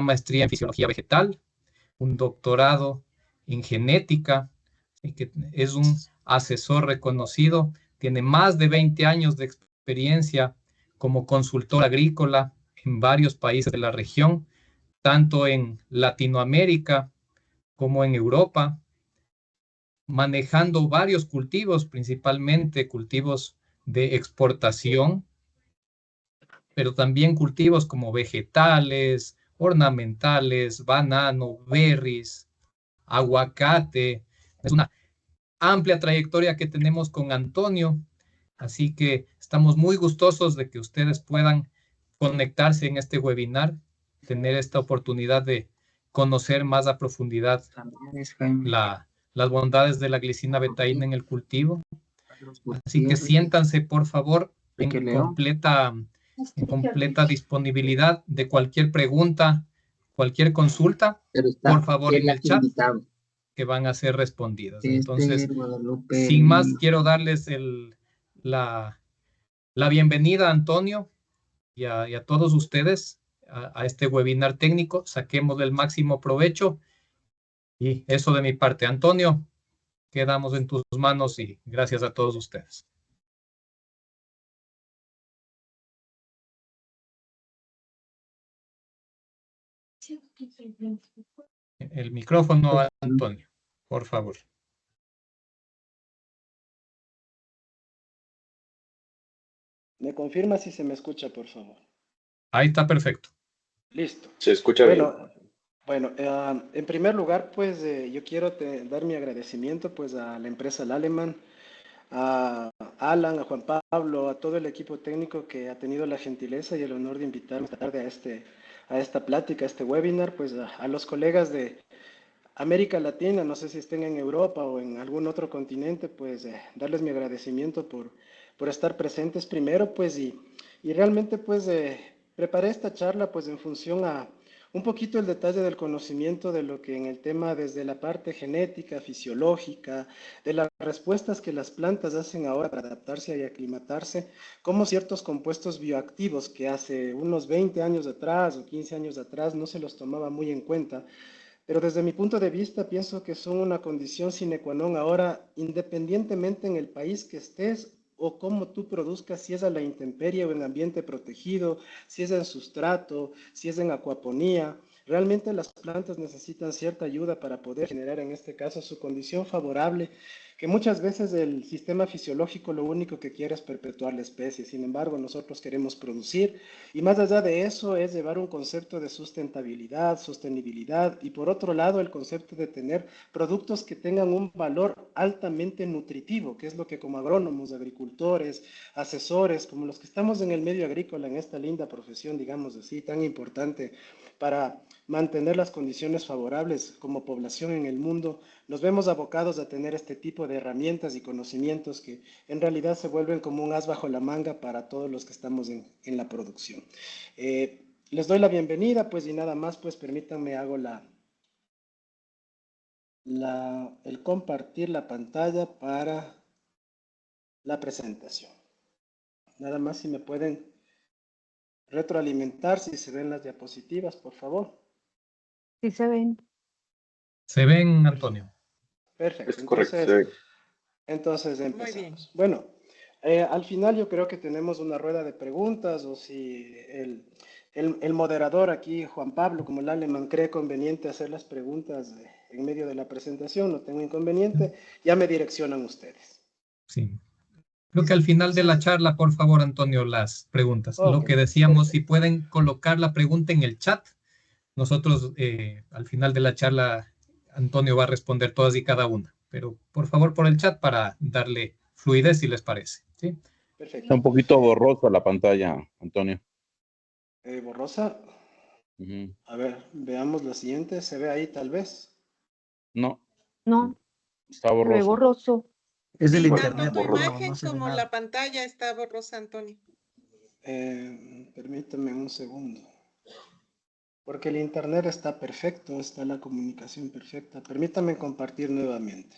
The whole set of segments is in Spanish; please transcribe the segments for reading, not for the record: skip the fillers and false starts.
maestría en fisiología vegetal, un doctorado en genética, y que es un asesor reconocido, tiene más de 20 años de experiencia como consultor agrícola en varios países de la región, tanto en Latinoamérica como en Europa, manejando varios cultivos, principalmente cultivos de exportación, pero también cultivos como vegetales, ornamentales, banano, berries, aguacate. Es una amplia trayectoria que tenemos con Antonio, así que estamos muy gustosos de que ustedes puedan conectarse en este webinar, tener esta oportunidad de conocer más a profundidad las bondades de la glicina betaína en el cultivo. Así que siéntanse, por favor, en completa disponibilidad de cualquier pregunta, cualquier consulta, por favor, en el chat, que van a ser respondidas. Entonces, sin más, quiero darles la, la bienvenida a Antonio y a todos ustedes a este webinar técnico. Saquemos el máximo provecho. Y eso de mi parte. Antonio, quedamos en tus manos y gracias a todos ustedes. El micrófono a Antonio, por favor. ¿Me confirma si se me escucha, por favor? Ahí está perfecto. Listo. Se escucha bien. Bueno, en primer lugar, pues yo quiero dar mi agradecimiento pues a la empresa Lallemand, a Alan, a Juan Pablo, a todo el equipo técnico que ha tenido la gentileza y el honor de invitarme esta tarde a esta plática, a este webinar, pues a los colegas de América Latina, no sé si estén en Europa o en algún otro continente, pues darles mi agradecimiento por estar presentes primero, pues y realmente pues preparé esta charla pues en función a un poquito el detalle del conocimiento de lo que en el tema desde la parte genética, fisiológica, de las respuestas que las plantas hacen ahora para adaptarse y aclimatarse, como ciertos compuestos bioactivos que hace unos 20 años atrás o 15 años atrás no se los tomaba muy en cuenta, pero desde mi punto de vista pienso que son una condición sine qua non ahora, independientemente en el país que estés o cómo tú produzcas, si es a la intemperie o en ambiente protegido, si es en sustrato, si es en acuaponía. Realmente las plantas necesitan cierta ayuda para poder generar en este caso su condición favorable, que muchas veces el sistema fisiológico lo único que quiere es perpetuar la especie. Sin embargo, nosotros queremos producir y más allá de eso es llevar un concepto de sustentabilidad, sostenibilidad y por otro lado el concepto de tener productos que tengan un valor altamente nutritivo, que es lo que como agrónomos, agricultores, asesores, como los que estamos en el medio agrícola, en esta linda profesión, digamos así, tan importante para mantener las condiciones favorables como población en el mundo, nos vemos abocados a tener este tipo de herramientas y conocimientos que en realidad se vuelven como un as bajo la manga para todos los que estamos en la producción. Les doy la bienvenida, pues, y nada más, pues, permítanme, hago el compartir la pantalla para la presentación. Nada más si me pueden retroalimentar si se ven las diapositivas, por favor. Sí se ven. Se ven, Antonio. Perfecto. Es correcto, se ve. Entonces empezamos. Muy bien. Bueno, al final yo creo que tenemos una rueda de preguntas o si el moderador aquí, Juan Pablo, como el Aleman, cree conveniente hacer las preguntas en medio de la presentación, no tengo inconveniente, ya me direccionan ustedes. Sí. Creo que al final de la charla, por favor, Antonio, las preguntas. Okay, Lo que decíamos, perfecto. si pueden colocar la pregunta en el chat, nosotros al final de la charla, Antonio va a responder todas y cada una. Pero por favor, por el chat para darle fluidez, si les parece. ¿Sí? Perfecto. Está un poquito borrosa la pantalla, Antonio. Borrosa. A ver, veamos la siguiente. ¿Se ve ahí tal vez? No, No, está se ve borroso. borroso. Es del Bueno, internet, tanto tu no, imagen no se ve como nada. la pantalla está borrosa, Antonio. Permítame un segundo. Porque el internet está perfecto, está la comunicación perfecta. Permítame compartir nuevamente.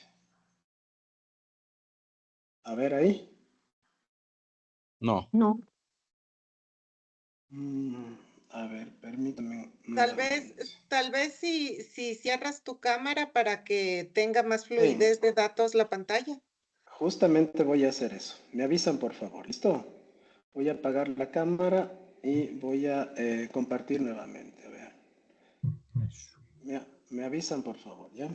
A ver ahí. No. No. A ver, permítame. Tal vez si cierras tu cámara para que tenga más fluidez de datos la pantalla. Justamente voy a hacer eso. Me avisan, por favor. ¿Listo? Voy a apagar la cámara y voy a compartir nuevamente. A ver. Me avisan, por favor, ¿ya?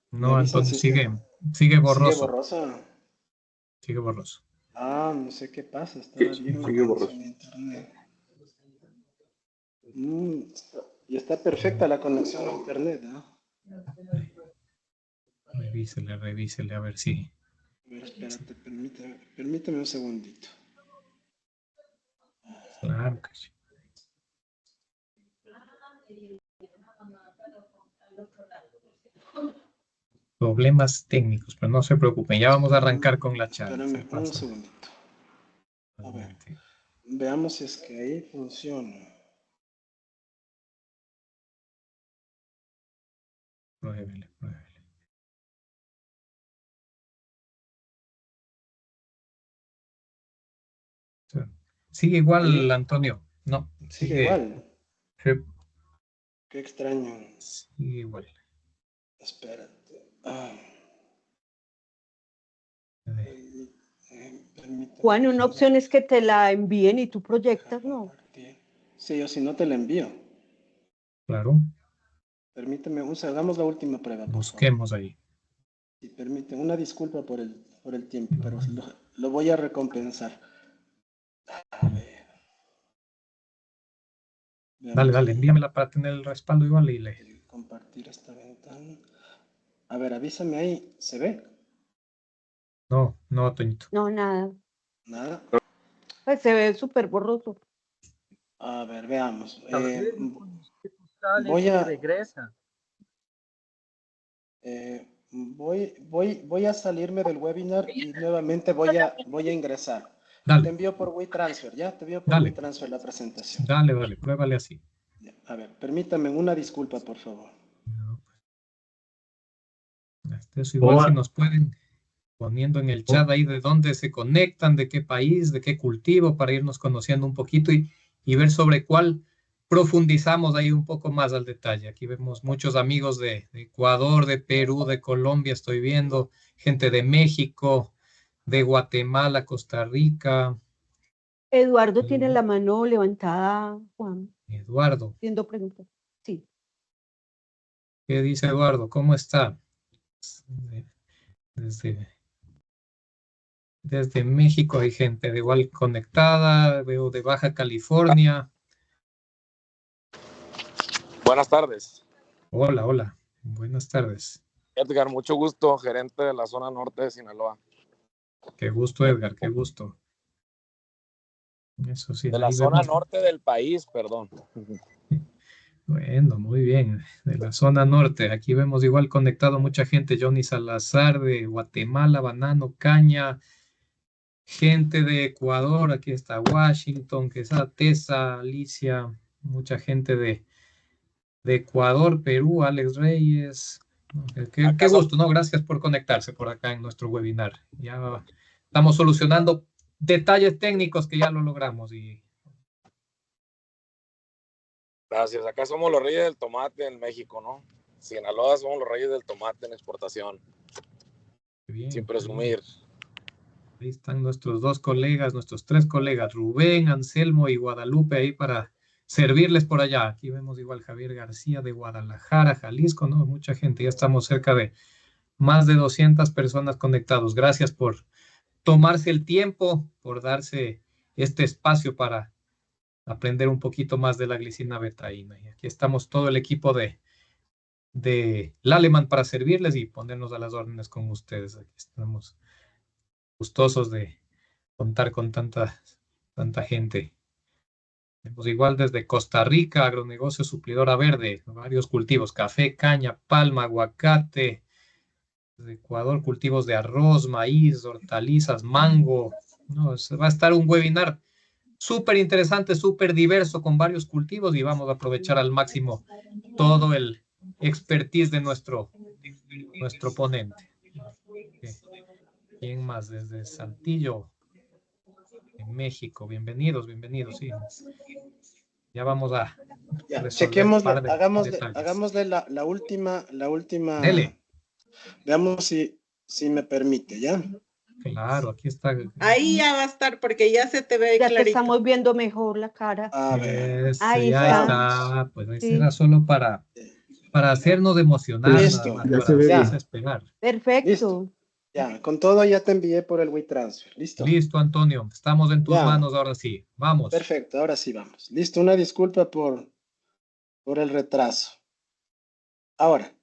No, Antonio, sigue borroso. ¿Sigue borroso? Sigue borroso. Ah, no sé qué pasa. Estaba bien la conexión a internet. Y está perfecta la conexión a internet, ¿no? Revísele a ver si. A ver, espérate, permíteme un segundito. Claro que sí. Problemas técnicos, pero no se preocupen, ya vamos a arrancar con la charla. Espérame un segundito. A ver, veamos si es que ahí funciona. Pruébele. Sigue igual, Antonio. No, sigue igual. Sí. Qué extraño. Sigue igual. Espérate. Juan, una opción es que te la envíen y tú proyectas, ¿no? Sí, o si no te la envío. Claro. Permíteme, hagamos la última prueba. Busquemos ahí. Sí, permíteme, una disculpa por el tiempo, pero lo voy a recompensar. A ver. Dale, envíamela para tener el respaldo igual y le. Compartir esta ventana. A ver, avísame ahí. ¿Se ve? No, Toñito. No, nada. Nada. Pues se ve súper borroso. A ver, veamos. Voy a salirme del webinar y nuevamente voy a ingresar. Dale. Te envío por WeTransfer, ¿ya? Te envío por WeTransfer la presentación. Dale, pruébale así. A ver, permítame una disculpa, por favor. Eso igual si nos pueden poniendo en el chat ahí de dónde se conectan, de qué país, de qué cultivo, para irnos conociendo un poquito y ver sobre cuál profundizamos ahí un poco más al detalle. Aquí vemos muchos amigos de Ecuador, de Perú, de Colombia, estoy viendo gente de México, de Guatemala, Costa Rica. Eduardo tiene la mano levantada, Juan. Eduardo. Haciendo preguntas. Sí. ¿Qué dice Eduardo? ¿Cómo está? Desde México hay gente de igual conectada, veo de Baja California. Buenas tardes. Hola, buenas tardes. Edgar, mucho gusto, gerente de la zona norte de Sinaloa. Qué gusto, Edgar, qué gusto. Eso sí. De la zona norte del país, perdón. Bueno, muy bien, de la zona norte. Aquí vemos igual conectado mucha gente, Johnny Salazar de Guatemala, Banano, Caña, gente de Ecuador, aquí está Washington, que está Tessa, Alicia, mucha gente de Ecuador, Perú, Alex Reyes. Qué gusto, ¿no? Gracias por conectarse por acá en nuestro webinar. Ya estamos solucionando detalles técnicos que ya lo logramos. Gracias. Acá somos los reyes del tomate en México, ¿no? Sinaloa somos los reyes del tomate en exportación. Bien, sin presumir. Ahí están nuestros dos colegas, nuestros tres colegas, Rubén, Anselmo y Guadalupe, ahí para servirles por allá. Aquí vemos igual Javier García de Guadalajara, Jalisco, ¿no? Mucha gente, ya estamos cerca de más de 200 personas conectados. Gracias por tomarse el tiempo, por darse este espacio para aprender un poquito más de la glicina betaína. Y aquí estamos todo el equipo de Lallemand para servirles y ponernos a las órdenes con ustedes. Aquí estamos gustosos de contar con tanta gente. Tenemos igual desde Costa Rica, agronegocio suplidora verde, varios cultivos, café, caña, palma, aguacate. Desde Ecuador, cultivos de arroz, maíz, hortalizas, mango. No, va a estar un webinar súper interesante, súper diverso con varios cultivos y vamos a aprovechar al máximo todo el expertise de nuestro nuestro ponente. ¿Quién más? Desde Saltillo, en México. Bienvenidos, bienvenidos, sí. Ya vamos a Ya, resolver un chequémosle, par de detalles. hagámosle la última, Dele, veamos si me permite, ¿ya? claro, aquí está. Ahí ya va a estar porque ya se te ve Ya te clarito. estamos viendo mejor la cara. A ver, Ahí Ya está. está. Pues ese Sí. era solo para hacernos emocionar, Listo. nada más, Ya para se ve bien. desesperar. Perfecto. Listo. Ya, con todo ya te envié por el WeTransfer. ¿Listo? Listo, Antonio. Estamos en tus Ya. manos ahora sí. Vamos. Perfecto, ahora sí vamos. Listo, una disculpa por el retraso. Ahora,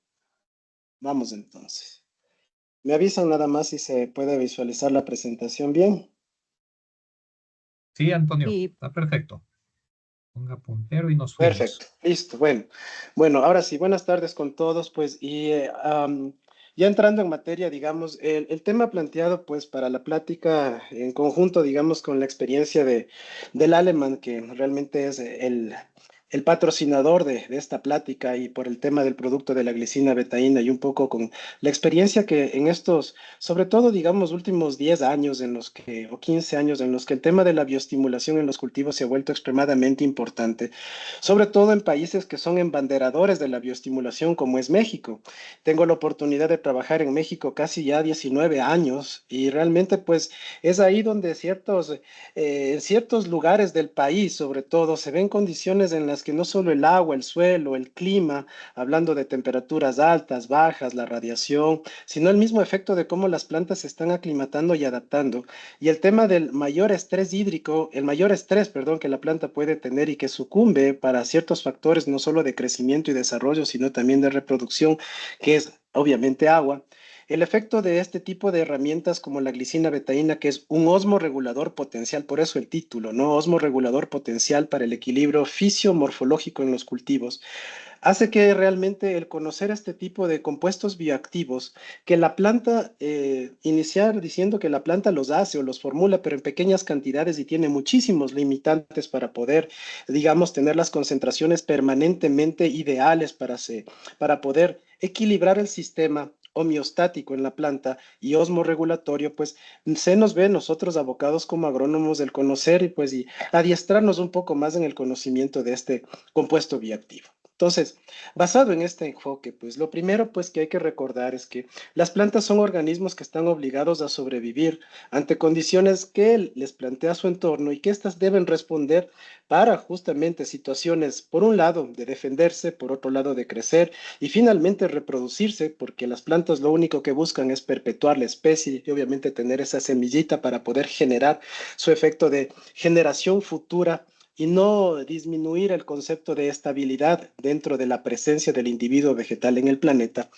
vamos entonces. Me avisan nada más si se puede visualizar la presentación bien. Sí, Antonio. Y Está perfecto. Ponga puntero y nos fuimos. Perfecto, listo. Bueno, ahora sí, buenas tardes con todos, pues, ya entrando en materia, digamos, el tema planteado, pues, para la plática en conjunto, digamos, con la experiencia del Alemán, que realmente es el patrocinador de esta plática y por el tema del producto de la glicina betaína y un poco con la experiencia que en estos, sobre todo, digamos, últimos 10 años o 15 años en los que el tema de la bioestimulación en los cultivos se ha vuelto extremadamente importante, sobre todo en países que son embanderadores de la bioestimulación como es México. Tengo la oportunidad de trabajar en México casi ya 19 años y realmente pues es ahí donde en ciertos lugares del país sobre todo se ven condiciones en las que no solo el agua, el suelo, el clima, hablando de temperaturas altas, bajas, la radiación, sino el mismo efecto de cómo las plantas se están aclimatando y adaptando. Y el tema del mayor estrés hídrico, el mayor estrés, perdón, que la planta puede tener y que sucumbe para ciertos factores, no solo de crecimiento y desarrollo, sino también de reproducción, que es obviamente agua. El efecto de este tipo de herramientas como la glicina betaína, que es un osmorregulador potencial, por eso el título, ¿no? Osmorregulador potencial para el equilibrio fisiomorfológico en los cultivos, hace que realmente el conocer este tipo de compuestos bioactivos, que la planta, iniciar diciendo que la planta los hace o los formula, pero en pequeñas cantidades y tiene muchísimos limitantes para poder, digamos, tener las concentraciones permanentemente ideales para poder equilibrar el sistema homeostático en la planta y osmorregulatorio, pues se nos ve nosotros abocados como agrónomos del conocer y pues y adiestrarnos un poco más en el conocimiento de este compuesto bioactivo. Entonces, basado en este enfoque, pues lo primero pues que hay que recordar es que las plantas son organismos que están obligados a sobrevivir ante condiciones que les plantea su entorno y que éstas deben responder para justamente situaciones, por un lado, de defenderse, por otro lado, de crecer y finalmente reproducirse, porque las plantas lo único que buscan es perpetuar la especie y obviamente tener esa semillita para poder generar su efecto de generación futura y no disminuir el concepto de estabilidad dentro de la presencia del individuo vegetal en el planeta.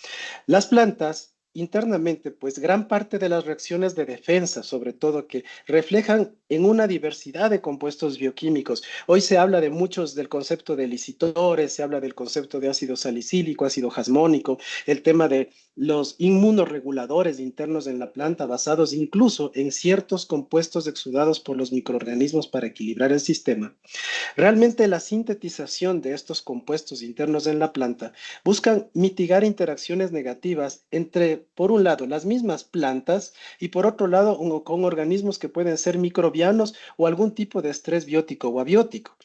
Las plantas internamente, pues gran parte de las reacciones de defensa, sobre todo que reflejan en una diversidad de compuestos bioquímicos. Hoy se habla de muchos del concepto de licitores, se habla del concepto de ácido salicílico, ácido jasmónico, el tema de los inmunoreguladores internos en la planta basados incluso en ciertos compuestos exudados por los microorganismos para equilibrar el sistema. Realmente la sintetización de estos compuestos internos en la planta buscan mitigar interacciones negativas entre, por un lado, las mismas plantas y por otro lado, con organismos que pueden ser microbianos o algún tipo de estrés biótico o abiótico.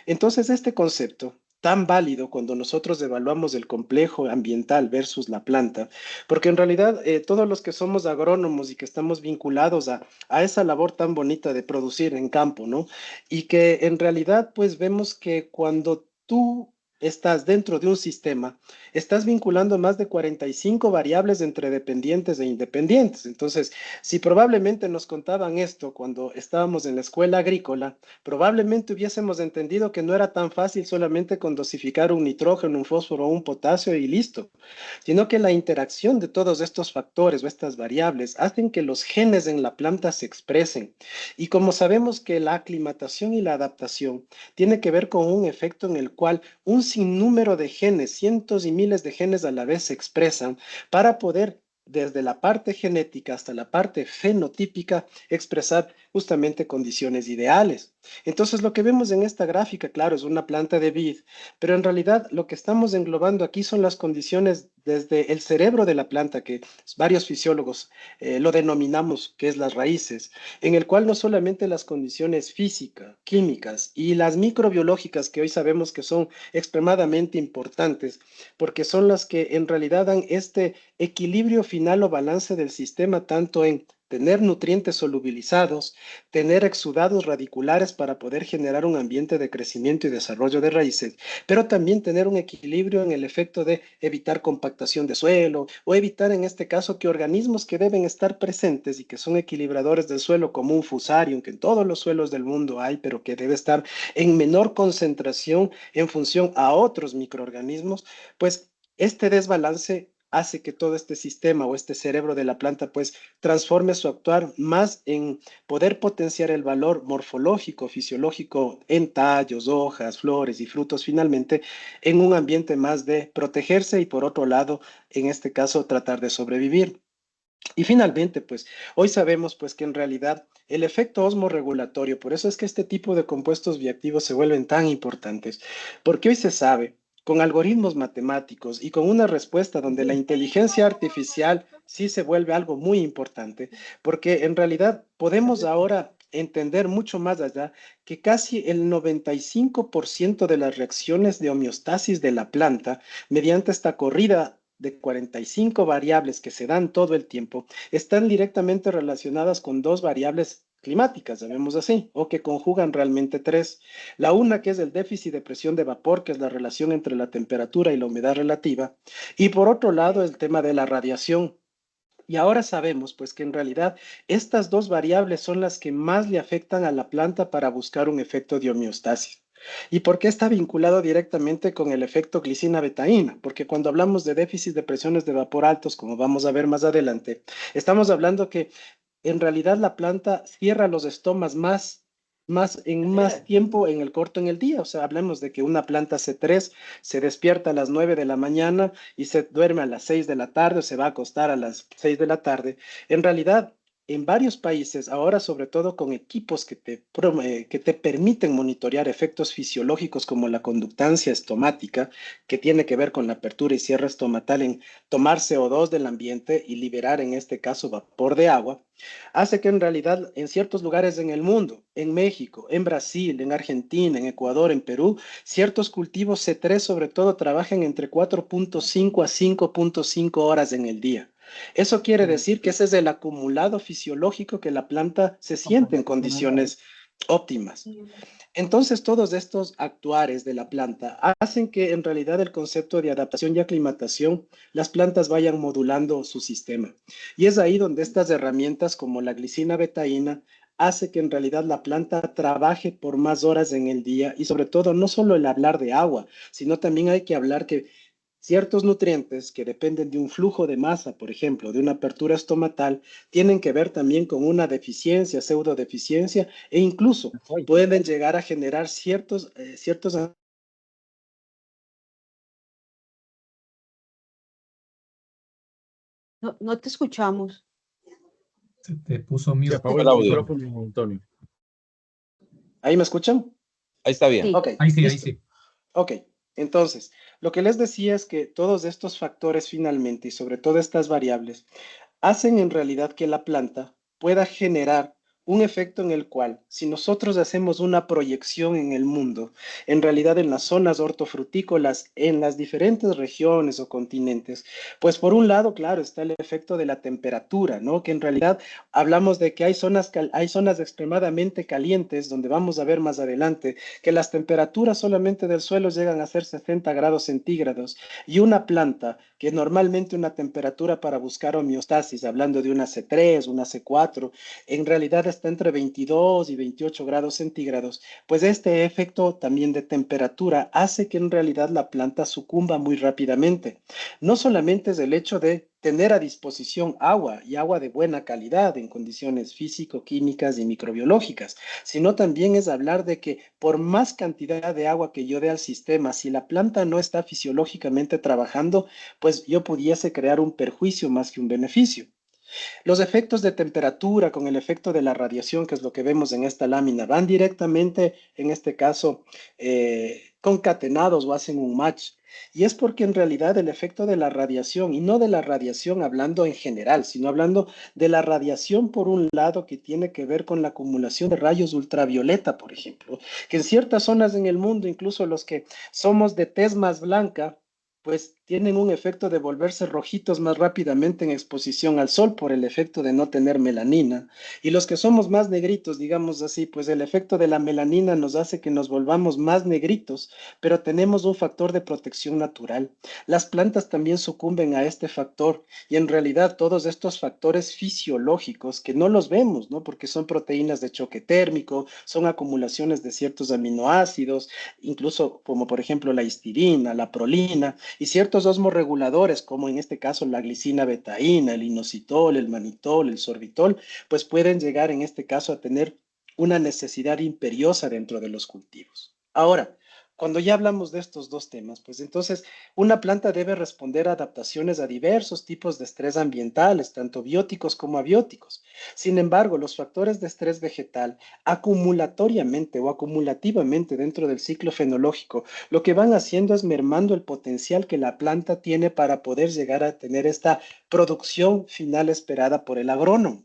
Entonces, este concepto tan válido cuando nosotros evaluamos el complejo ambiental versus la planta, porque en realidad todos los que somos agrónomos y que estamos vinculados a esa labor tan bonita de producir en campo, ¿no? Y que en realidad pues vemos que cuando tú estás dentro de un sistema, estás vinculando más de 45 variables entre dependientes e independientes. Entonces, si probablemente nos contaban esto cuando estábamos en la escuela agrícola, probablemente hubiésemos entendido que no era tan fácil solamente con dosificar un nitrógeno, un fósforo o un potasio y listo, sino que la interacción de todos estos factores o estas variables hacen que los genes en la planta se expresen. Y como sabemos que la aclimatación y la adaptación tiene que ver con un efecto en el cual un sinnúmero de genes, cientos y miles de genes a la vez se expresan para poder desde la parte genética hasta la parte fenotípica, expresar justamente condiciones ideales. Entonces lo que vemos en esta gráfica, claro, es una planta de vid, pero en realidad lo que estamos englobando aquí son las condiciones desde el cerebro de la planta, que varios fisiólogos lo denominamos que es las raíces, en el cual no solamente las condiciones físicas, químicas y las microbiológicas, que hoy sabemos que son extremadamente importantes, porque son las que en realidad dan este equilibrio final o balance del sistema, tanto en tener nutrientes solubilizados, tener exudados radiculares para poder generar un ambiente de crecimiento y desarrollo de raíces, pero también tener un equilibrio en el efecto de evitar compactación de suelo o evitar en este caso que organismos que deben estar presentes y que son equilibradores del suelo como un fusarium, que en todos los suelos del mundo hay, pero que debe estar en menor concentración en función a otros microorganismos, pues este desbalance hace que todo este sistema o este cerebro de la planta pues transforme su actuar más en poder potenciar el valor morfológico, fisiológico en tallos, hojas, flores y frutos finalmente en un ambiente más de protegerse y por otro lado, en este caso, tratar de sobrevivir. Y finalmente, pues hoy sabemos pues que en realidad el efecto osmorregulatorio, por eso es que este tipo de compuestos bioactivos se vuelven tan importantes, porque hoy se sabe con algoritmos matemáticos y con una respuesta donde la inteligencia artificial sí se vuelve algo muy importante, porque en realidad podemos ahora entender mucho más allá que casi el 95% de las reacciones de homeostasis de la planta mediante esta corrida de 45 variables que se dan todo el tiempo están directamente relacionadas con dos variables climáticas, llamemos así, o que conjugan realmente tres. La una que es el déficit de presión de vapor, que es la relación entre la temperatura y la humedad relativa, y por otro lado el tema de la radiación. Y ahora sabemos pues que en realidad estas dos variables son las que más le afectan a la planta para buscar un efecto de homeostasis. ¿Y por qué está vinculado directamente con el efecto glicina-betaína? Porque cuando hablamos de déficit de presiones de vapor altos, como vamos a ver más adelante, estamos hablando que en realidad la planta cierra los estomas en más tiempo en el corto en el día. O sea, hablemos de que una planta C3 se despierta a las 9 de la mañana y se duerme a las 6 de la tarde o se va a acostar a las 6 de la tarde. En realidad, en varios países, ahora sobre todo con equipos que te permiten monitorear efectos fisiológicos como la conductancia estomática, que tiene que ver con la apertura y cierre estomatal en tomar CO2 del ambiente y liberar en este caso vapor de agua, hace que en realidad en ciertos lugares en el mundo, en México, en Brasil, en Argentina, en Ecuador, en Perú, ciertos cultivos C3 sobre todo trabajan entre 4.5 a 5.5 horas en el día. Eso quiere decir que ese es el acumulado fisiológico que la planta se siente en condiciones óptimas. Entonces, todos estos actuares de la planta hacen que en realidad el concepto de adaptación y aclimatación, las plantas vayan modulando su sistema. Y es ahí donde estas herramientas como la glicina betaína hace que en realidad la planta trabaje por más horas en el día y sobre todo no solo el hablar de agua, sino también hay que hablar que ciertos nutrientes que dependen de un flujo de masa, por ejemplo, de una apertura estomatal, tienen que ver también con una deficiencia, pseudodeficiencia, e incluso pueden llegar a generar ciertos No, no te escuchamos. Se te puso Se mute. apagó el El audio. micrófono, Antonio. ¿Ahí me escuchan? Ahí está bien. Sí. Ok, Ahí sí, ahí listo. sí. Ok, entonces, lo que les decía es que todos estos factores finalmente y sobre todo estas variables hacen en realidad que la planta pueda generar un efecto en el cual, si nosotros hacemos una proyección en el mundo, en realidad en las zonas hortofrutícolas, en las diferentes regiones o continentes, pues por un lado, claro, está el efecto de la temperatura, ¿no? Que en realidad hablamos de que hay zonas extremadamente calientes, donde vamos a ver más adelante, que las temperaturas solamente del suelo llegan a ser 60 grados centígrados, y una planta que normalmente una temperatura para buscar homeostasis, hablando de una C3, una C4, en realidad está entre 22 y 28 grados centígrados, pues este efecto también de temperatura hace que en realidad la planta sucumba muy rápidamente. No solamente es el hecho de tener a disposición agua y agua de buena calidad en condiciones físico-químicas y microbiológicas, sino también es hablar de que por más cantidad de agua que yo dé al sistema, si la planta no está fisiológicamente trabajando, pues yo pudiese crear un perjuicio más que un beneficio. Los efectos de temperatura con el efecto de la radiación, que es lo que vemos en esta lámina, van directamente, en este caso, concatenados o hacen un match. Y es porque en realidad el efecto de la radiación, y no de la radiación hablando en general, sino hablando de la radiación por un lado que tiene que ver con la acumulación de rayos ultravioleta, por ejemplo, que en ciertas zonas en el mundo, incluso los que somos de tez más blanca, pues tienen un efecto de volverse rojitos más rápidamente en exposición al sol por el efecto de no tener melanina. Y los que somos más negritos, digamos así, pues el efecto de la melanina nos hace que nos volvamos más negritos, pero tenemos un factor de protección natural. Las plantas también sucumben a este factor y en realidad todos estos factores fisiológicos que no los vemos, ¿no? Porque son proteínas de choque térmico, son acumulaciones de ciertos aminoácidos, incluso como por ejemplo la histirina, la prolina, y ciertos osmorreguladores, como en este caso la glicina betaína, el inositol, el manitol, el sorbitol, pues pueden llegar en este caso a tener una necesidad imperiosa dentro de los cultivos. Ahora, cuando ya hablamos de estos dos temas, pues entonces una planta debe responder a adaptaciones a diversos tipos de estrés ambientales, tanto bióticos como abióticos. Sin embargo, los factores de estrés vegetal acumulatoriamente o acumulativamente dentro del ciclo fenológico, lo que van haciendo es mermando el potencial que la planta tiene para poder llegar a tener esta producción final esperada por el agrónomo.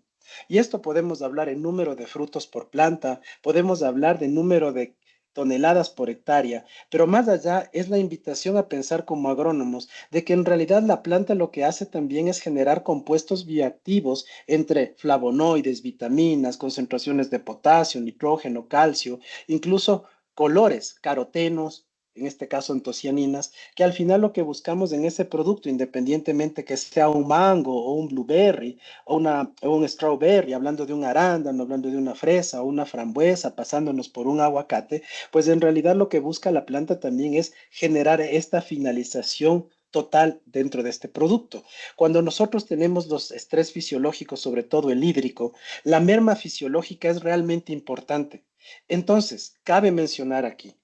Y esto podemos hablar en número de frutos por planta, podemos hablar de número de toneladas por hectárea, pero más allá es la invitación a pensar como agrónomos de que en realidad la planta lo que hace también es generar compuestos bioactivos entre flavonoides, vitaminas, concentraciones de potasio, nitrógeno, calcio, incluso colores, carotenos, en este caso antocianinas, que al final lo que buscamos en ese producto, independientemente que sea un mango o un blueberry o un strawberry, hablando de un arándano, hablando de una fresa o una frambuesa, pasándonos por un aguacate, pues en realidad lo que busca la planta también es generar esta finalización total dentro de este producto. Cuando nosotros tenemos los estrés fisiológicos, sobre todo el hídrico, la merma fisiológica es realmente importante. Entonces, cabe mencionar aquí,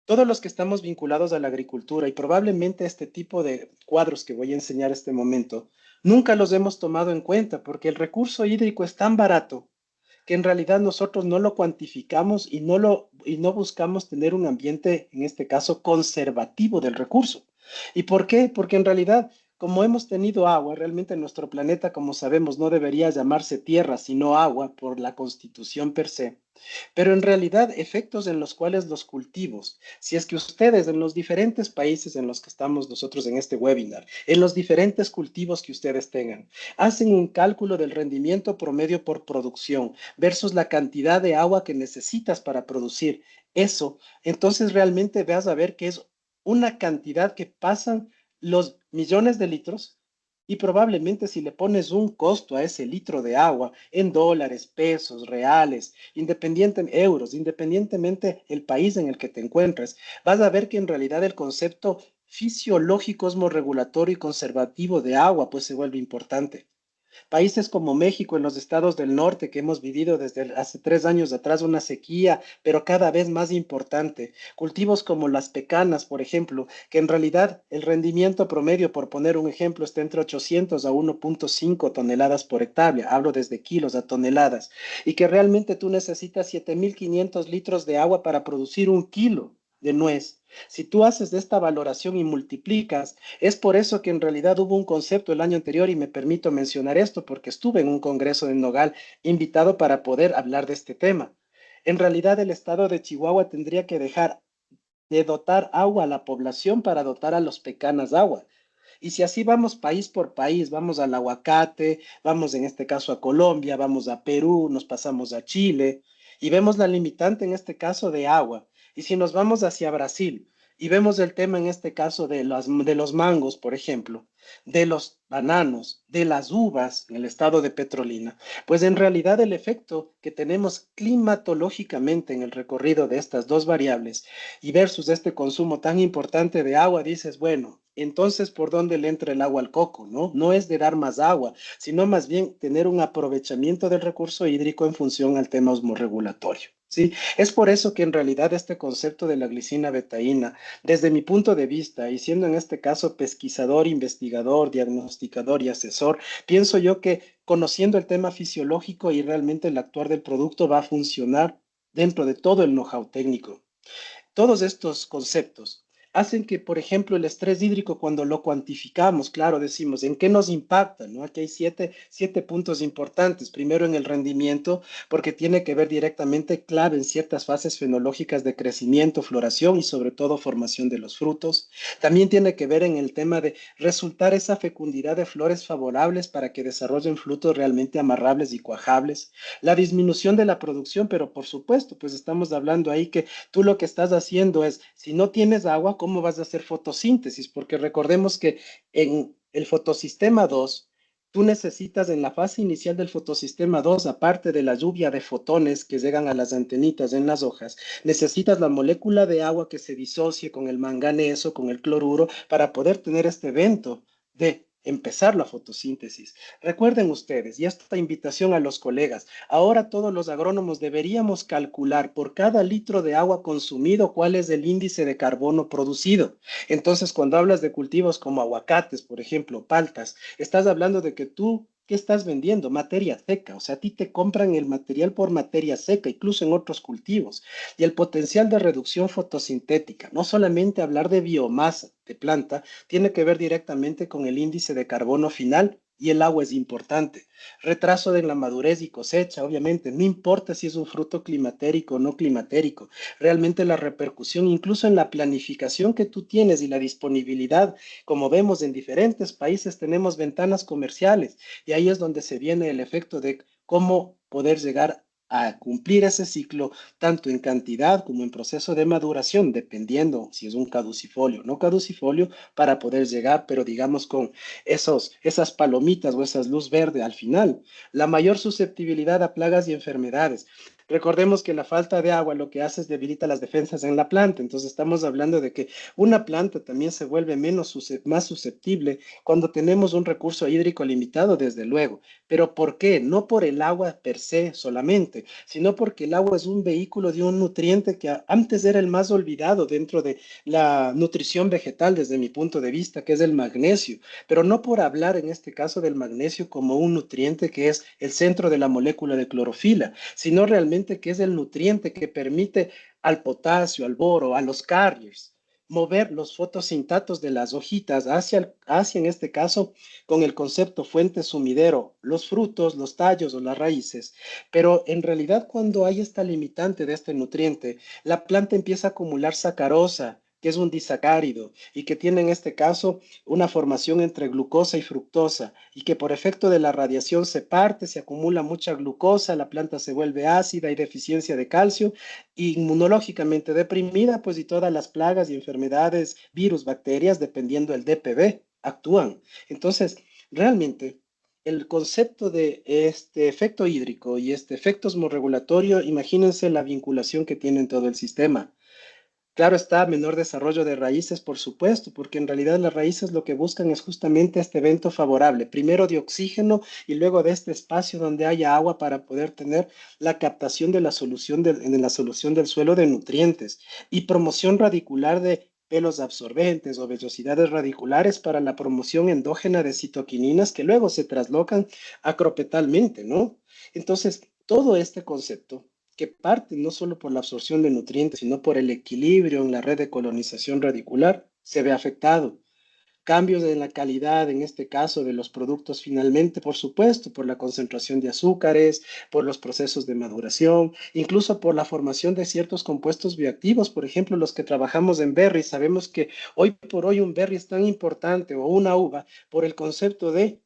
todos los que estamos vinculados a la agricultura y probablemente este tipo de cuadros que voy a enseñar este momento, nunca los hemos tomado en cuenta porque el recurso hídrico es tan barato que en realidad nosotros no lo cuantificamos y no buscamos tener un ambiente, en este caso, conservativo del recurso. ¿Y por qué? Porque en realidad, como hemos tenido agua, realmente nuestro planeta, como sabemos, no debería llamarse tierra, sino agua por la constitución per se. Pero en realidad, efectos en los cuales los cultivos, si es que ustedes en los diferentes países en los que estamos nosotros en este webinar, en los diferentes cultivos que ustedes tengan, hacen un cálculo del rendimiento promedio por producción versus la cantidad de agua que necesitas para producir eso, entonces realmente vas a ver que es una cantidad que pasan los millones de litros y probablemente si le pones un costo a ese litro de agua en dólares, pesos, reales, euros, independientemente el país en el que te encuentres, vas a ver que en realidad el concepto fisiológico, osmorregulatorio y conservativo de agua pues se vuelve importante. Países como México, en los estados del norte, que hemos vivido desde hace 3 años atrás una sequía, pero cada vez más importante. Cultivos como las pecanas, por ejemplo, que en realidad el rendimiento promedio, por poner un ejemplo, está entre 800 a 1.5 toneladas por hectárea. Hablo desde kilos a toneladas. Y que realmente tú necesitas 7.500 litros de agua para producir un kilo de nuez. Si tú haces de esta valoración y multiplicas, es por eso que en realidad hubo un concepto el año anterior y me permito mencionar esto porque estuve en un congreso de Nogal invitado para poder hablar de este tema. En realidad el estado de Chihuahua tendría que dejar de dotar agua a la población para dotar a los pecanas agua. Y si así vamos país por país, vamos al aguacate, vamos en este caso a Colombia, vamos a Perú, nos pasamos a Chile y vemos la limitante en este caso de agua. Y si nos vamos hacia Brasil y vemos el tema en este caso de los mangos, por ejemplo, de los bananos, de las uvas en el estado de Petrolina, pues en realidad el efecto que tenemos climatológicamente en el recorrido de estas dos variables y versus este consumo tan importante de agua, dices, bueno, entonces, ¿por dónde le entra el agua al coco? ¿No? No es de dar más agua, sino más bien tener un aprovechamiento del recurso hídrico en función al tema osmorregulatorio. Sí, es por eso que en realidad este concepto de la glicina betaína, desde mi punto de vista, y siendo en este caso pesquisador, investigador, diagnosticador y asesor, pienso yo que conociendo el tema fisiológico y realmente el actuar del producto va a funcionar dentro de todo el know-how técnico. Todos estos conceptos hacen que, por ejemplo, el estrés hídrico, cuando lo cuantificamos, claro, decimos, ¿en qué nos impacta? ¿No? Aquí hay siete puntos importantes. Primero, en el rendimiento, porque tiene que ver directamente, clave, en ciertas fases fenológicas de crecimiento, floración y sobre todo formación de los frutos. También tiene que ver en el tema de resultar esa fecundidad de flores favorables para que desarrollen frutos realmente amarrables y cuajables. La disminución de la producción, pero por supuesto, pues estamos hablando ahí que tú lo que estás haciendo es, si no tienes agua, ¿cómo vas a hacer fotosíntesis? Porque recordemos que en el fotosistema 2, tú necesitas en la fase inicial del fotosistema 2, aparte de la lluvia de fotones que llegan a las antenitas en las hojas, necesitas la molécula de agua que se disocie con el manganeso, con el cloruro, para poder tener este evento de empezar la fotosíntesis. Recuerden ustedes, y esta invitación a los colegas, ahora todos los agrónomos deberíamos calcular por cada litro de agua consumido cuál es el índice de carbono producido. Entonces, cuando hablas de cultivos como aguacates, por ejemplo, paltas, estás hablando de que tú, ¿qué estás vendiendo? Materia seca. O sea, a ti te compran el material por materia seca, incluso en otros cultivos. Y el potencial de reducción fotosintética, no solamente hablar de biomasa de planta, tiene que ver directamente con el índice de carbono final y el agua es importante. Retraso de la madurez y cosecha, obviamente, no importa si es un fruto climatérico o no climatérico, realmente la repercusión, incluso en la planificación que tú tienes y la disponibilidad, como vemos en diferentes países tenemos ventanas comerciales y ahí es donde se viene el efecto de cómo poder llegar a cumplir ese ciclo, tanto en cantidad como en proceso de maduración, dependiendo si es un caducifolio o no caducifolio, para poder llegar, pero digamos con esas palomitas o esas luz verde al final. La mayor susceptibilidad a plagas y enfermedades. Recordemos que la falta de agua lo que hace es debilita las defensas en la planta. Entonces estamos hablando de que una planta también se vuelve más susceptible cuando tenemos un recurso hídrico limitado, desde luego. ¿Pero por qué? No por el agua per se solamente, sino porque el agua es un vehículo de un nutriente que antes era el más olvidado dentro de la nutrición vegetal desde mi punto de vista, que es el magnesio, pero no por hablar en este caso del magnesio como un nutriente que es el centro de la molécula de clorofila, sino realmente que es el nutriente que permite al potasio, al boro, a los carriers, mover los fotosintatos de las hojitas hacia en este caso, con el concepto fuente sumidero, los frutos, los tallos o las raíces. Pero en realidad cuando hay esta limitante de este nutriente, la planta empieza a acumular sacarosa, que es un disacárido y que tiene en este caso una formación entre glucosa y fructosa y que por efecto de la radiación se parte, se acumula mucha glucosa, la planta se vuelve ácida, hay deficiencia de calcio, inmunológicamente deprimida, pues y todas las plagas y enfermedades, virus, bacterias, dependiendo del DPB, actúan. Entonces, realmente el concepto de este efecto hídrico y este efecto osmorregulatorio, imagínense la vinculación que tiene en todo el sistema. Claro está, menor desarrollo de raíces, por supuesto, porque en realidad las raíces lo que buscan es justamente este evento favorable, primero de oxígeno y luego de este espacio donde haya agua para poder tener la captación de la solución en la solución del suelo de nutrientes y promoción radicular de pelos absorbentes o vellosidades radiculares para la promoción endógena de citoquininas que luego se traslocan acropetalmente, ¿no? Entonces, todo este concepto que parte no solo por la absorción de nutrientes, sino por el equilibrio en la red de colonización radicular, se ve afectado. Cambios en la calidad, en este caso, de los productos finalmente, por supuesto, por la concentración de azúcares, por los procesos de maduración, incluso por la formación de ciertos compuestos bioactivos. Por ejemplo, los que trabajamos en berry, sabemos que hoy por hoy un berry es tan importante o una uva por el concepto de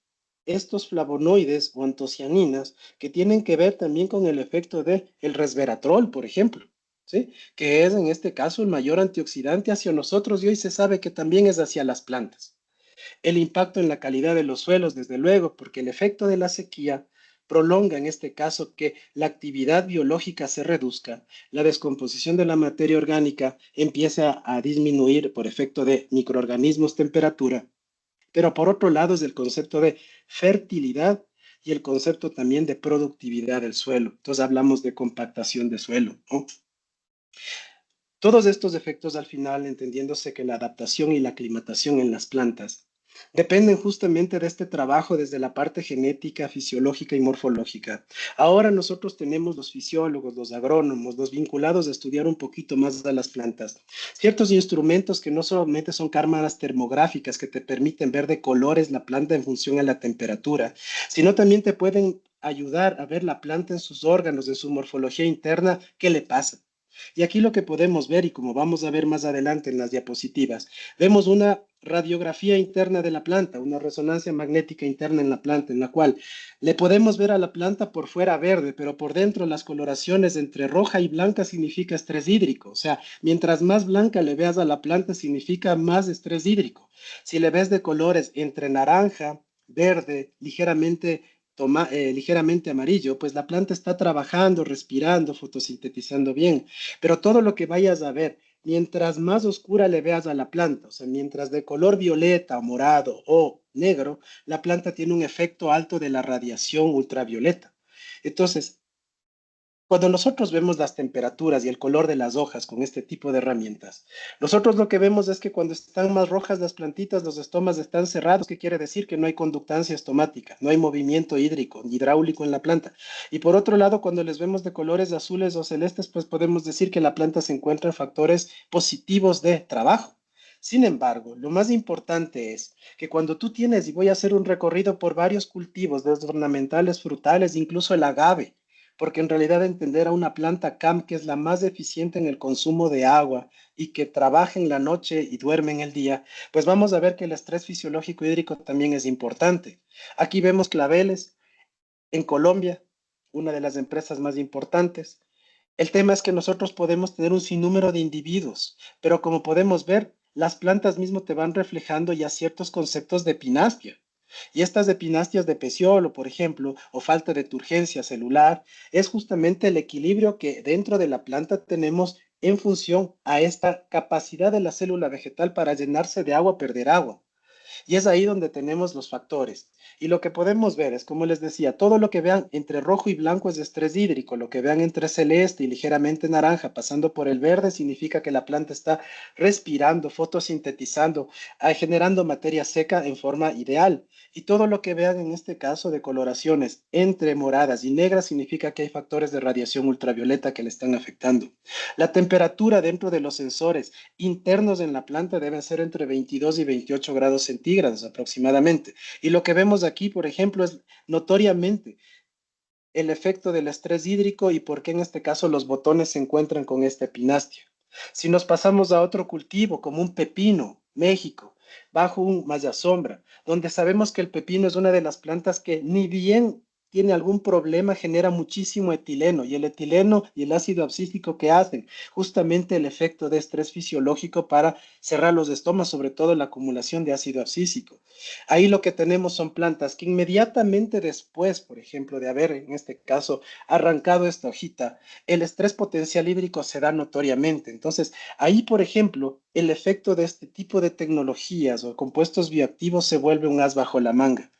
estos flavonoides o antocianinas que tienen que ver también con el efecto del resveratrol, por ejemplo, ¿sí? Que es en este caso el mayor antioxidante hacia nosotros y hoy se sabe que también es hacia las plantas. El impacto en la calidad de los suelos, desde luego, porque el efecto de la sequía prolonga en este caso que la actividad biológica se reduzca, la descomposición de la materia orgánica empieza a disminuir por efecto de microorganismos, temperatura, pero por otro lado es el concepto de fertilidad y el concepto también de productividad del suelo. Entonces hablamos de compactación de suelo, ¿no? Todos estos efectos al final, entendiéndose que la adaptación y la aclimatación en las plantas dependen justamente de este trabajo desde la parte genética, fisiológica y morfológica. Ahora nosotros tenemos los fisiólogos, los agrónomos, los vinculados a estudiar un poquito más a las plantas. Ciertos instrumentos que no solamente son cámaras termográficas que te permiten ver de colores la planta en función a la temperatura, sino también te pueden ayudar a ver la planta en sus órganos, en su morfología interna, qué le pasa. Y aquí lo que podemos ver, y como vamos a ver más adelante en las diapositivas, vemos una radiografía interna de la planta, una resonancia magnética interna en la planta, en la cual le podemos ver a la planta por fuera verde, pero por dentro las coloraciones entre roja y blanca significa estrés hídrico. O sea, mientras más blanca le veas a la planta, significa más estrés hídrico. Si le ves de colores entre naranja, verde, ligeramente amarillo, pues la planta está trabajando, respirando, fotosintetizando bien. Pero todo lo que vayas a ver, mientras más oscura le veas a la planta, o sea, mientras de color violeta, morado o negro, la planta tiene un efecto alto de la radiación ultravioleta. Entonces, cuando nosotros vemos las temperaturas y el color de las hojas con este tipo de herramientas, nosotros lo que vemos es que cuando están más rojas las plantitas, los estomas están cerrados, que quiere decir que no hay conductancia estomática, no hay movimiento hídrico, hidráulico en la planta. Y por otro lado, cuando les vemos de colores azules o celestes, pues podemos decir que la planta se encuentra en factores positivos de trabajo. Sin embargo, lo más importante es que cuando tú tienes, y voy a hacer un recorrido por varios cultivos, desde ornamentales, frutales, incluso el agave, porque en realidad entender a una planta CAM que es la más eficiente en el consumo de agua y que trabaja en la noche y duerme en el día, pues vamos a ver que el estrés fisiológico hídrico también es importante. Aquí vemos claveles en Colombia, una de las empresas más importantes. El tema es que nosotros podemos tener un sinnúmero de individuos, pero como podemos ver, las plantas mismo te van reflejando ya ciertos conceptos de pinastia. Y estas epinastias de peciolo, por ejemplo, o falta de turgencia celular, es justamente el equilibrio que dentro de la planta tenemos en función a esta capacidad de la célula vegetal para llenarse de agua, perder agua. Y es ahí donde tenemos los factores. Y lo que podemos ver es, como les decía, todo lo que vean entre rojo y blanco es estrés hídrico, lo que vean entre celeste y ligeramente naranja, pasando por el verde, significa que la planta está respirando, fotosintetizando, generando materia seca en forma ideal. Y todo lo que vean en este caso de coloraciones entre moradas y negras significa que hay factores de radiación ultravioleta que le están afectando. La temperatura dentro de los sensores internos en la planta deben ser entre 22 y 28 grados centígrados aproximadamente. Y lo que vemos aquí, por ejemplo, es notoriamente el efecto del estrés hídrico y por qué en este caso los botones se encuentran con este epinastio. Si nos pasamos a otro cultivo, como un pepino, México, bajo un malla sombra, donde sabemos que el pepino es una de las plantas que ni bien tiene algún problema, genera muchísimo etileno, y el etileno y el ácido abscísico que hacen justamente el efecto de estrés fisiológico para cerrar los estomas, sobre todo la acumulación de ácido abscísico. Ahí lo que tenemos son plantas que inmediatamente después, por ejemplo, de haber en este caso arrancado esta hojita, el estrés potencial hídrico se da notoriamente. Entonces, ahí, por ejemplo, el efecto de este tipo de tecnologías o compuestos bioactivos se vuelve un as bajo la manga.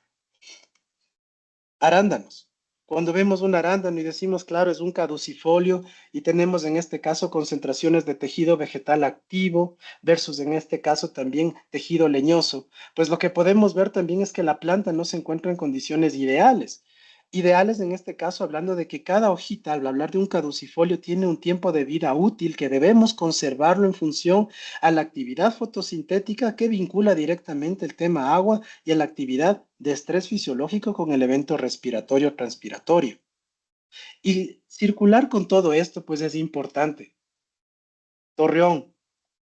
Arándanos. Cuando vemos un arándano y decimos, claro, es un caducifolio y tenemos en este caso concentraciones de tejido vegetal activo versus en este caso también tejido leñoso, pues lo que podemos ver también es que la planta no se encuentra en condiciones ideales. Ideales en este caso hablando de que cada hojita, al hablar de un caducifolio, tiene un tiempo de vida útil que debemos conservarlo en función a la actividad fotosintética que vincula directamente el tema agua y a la actividad de estrés fisiológico con el evento respiratorio transpiratorio. Y circular con todo esto, pues es importante. Torreón,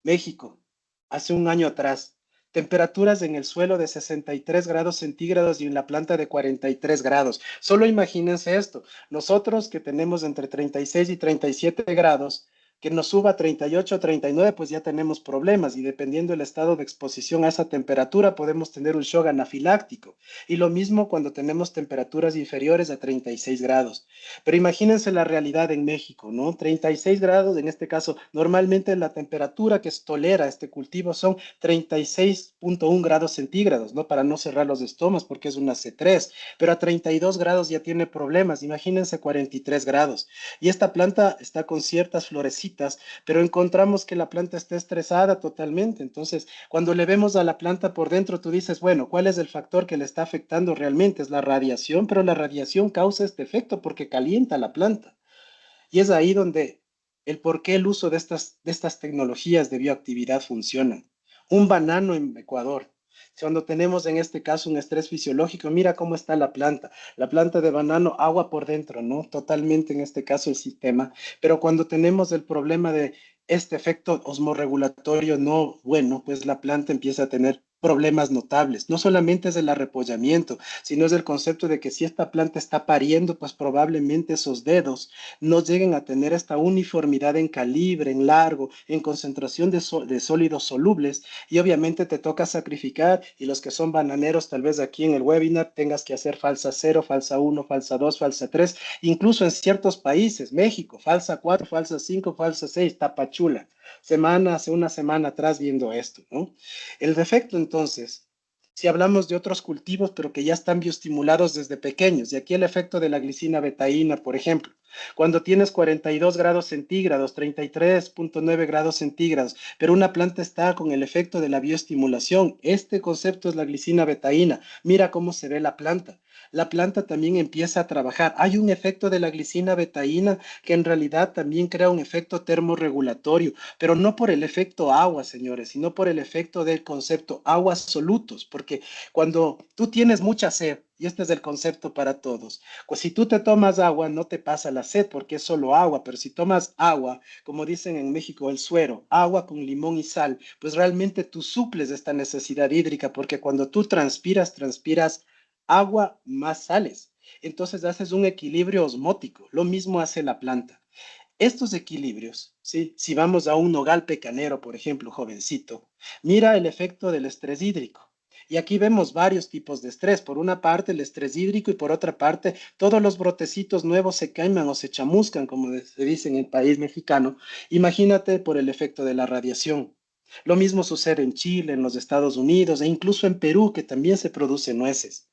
México, hace un año atrás, temperaturas en el suelo de 63 grados centígrados y en la planta de 43 grados. Solo imagínense esto, nosotros que tenemos entre 36 y 37 grados, que nos suba a 38, 39, pues ya tenemos problemas y dependiendo del estado de exposición a esa temperatura podemos tener un shock anafiláctico. Y lo mismo cuando tenemos temperaturas inferiores a 36 grados. Pero imagínense la realidad en México, ¿no? 36 grados, en este caso, normalmente la temperatura que tolera este cultivo son 36.1 grados centígrados, ¿no? Para no cerrar los estomas porque es una C3, pero a 32 grados ya tiene problemas. Imagínense 43 grados. Y esta planta está con ciertas florecitas, pero encontramos que la planta está estresada totalmente. Entonces, cuando le vemos a la planta por dentro, tú dices, bueno, ¿cuál es el factor que le está afectando realmente? Es la radiación, pero la radiación causa este efecto porque calienta la planta. Y es ahí donde el por qué el uso de estas tecnologías de bioactividad funcionan. Un banano en Ecuador. Cuando tenemos en este caso un estrés fisiológico, mira cómo está la planta. La planta de banano, agua por dentro, ¿no? Totalmente en este caso el sistema. Pero cuando tenemos el problema de este efecto osmorregulatorio no bueno, pues la planta empieza a tener problemas notables. No solamente es el arrepollamiento, sino es el concepto de que si esta planta está pariendo, pues probablemente esos dedos no lleguen a tener esta uniformidad en calibre, en largo, en concentración de sólidos solubles y obviamente te toca sacrificar y los que son bananeros tal vez aquí en el webinar tengas que hacer falsa 0, falsa 1, falsa 2, falsa 3, incluso en ciertos países, México, falsa 4, falsa 5, falsa 6, Tapachula. Hace una semana atrás viendo esto, ¿no? El defecto entonces, si hablamos de otros cultivos, pero que ya están bioestimulados desde pequeños, y aquí el efecto de la glicina betaína, por ejemplo, cuando tienes 42 grados centígrados, 33.9 grados centígrados, pero una planta está con el efecto de la bioestimulación, este concepto es la glicina betaína, mira cómo se ve la planta. La planta también empieza a trabajar. Hay un efecto de la glicina betaína que en realidad también crea un efecto termorregulatorio, pero no por el efecto agua, señores, sino por el efecto del concepto aguas solutos, porque cuando tú tienes mucha sed, y este es el concepto para todos, pues si tú te tomas agua no te pasa la sed porque es solo agua, pero si tomas agua, como dicen en México, el suero, agua con limón y sal, pues realmente tú suples esta necesidad hídrica porque cuando tú transpiras agua más sales. Entonces haces un equilibrio osmótico. Lo mismo hace la planta. Estos equilibrios, ¿sí? Si vamos a un nogal pecanero, por ejemplo, jovencito, mira el efecto del estrés hídrico. Y aquí vemos varios tipos de estrés. Por una parte, el estrés hídrico y por otra parte, todos los brotecitos nuevos se queman o se chamuscan, como se dice en el país mexicano. Imagínate por el efecto de la radiación. Lo mismo sucede en Chile, en los Estados Unidos e incluso en Perú, que también se producen nueces.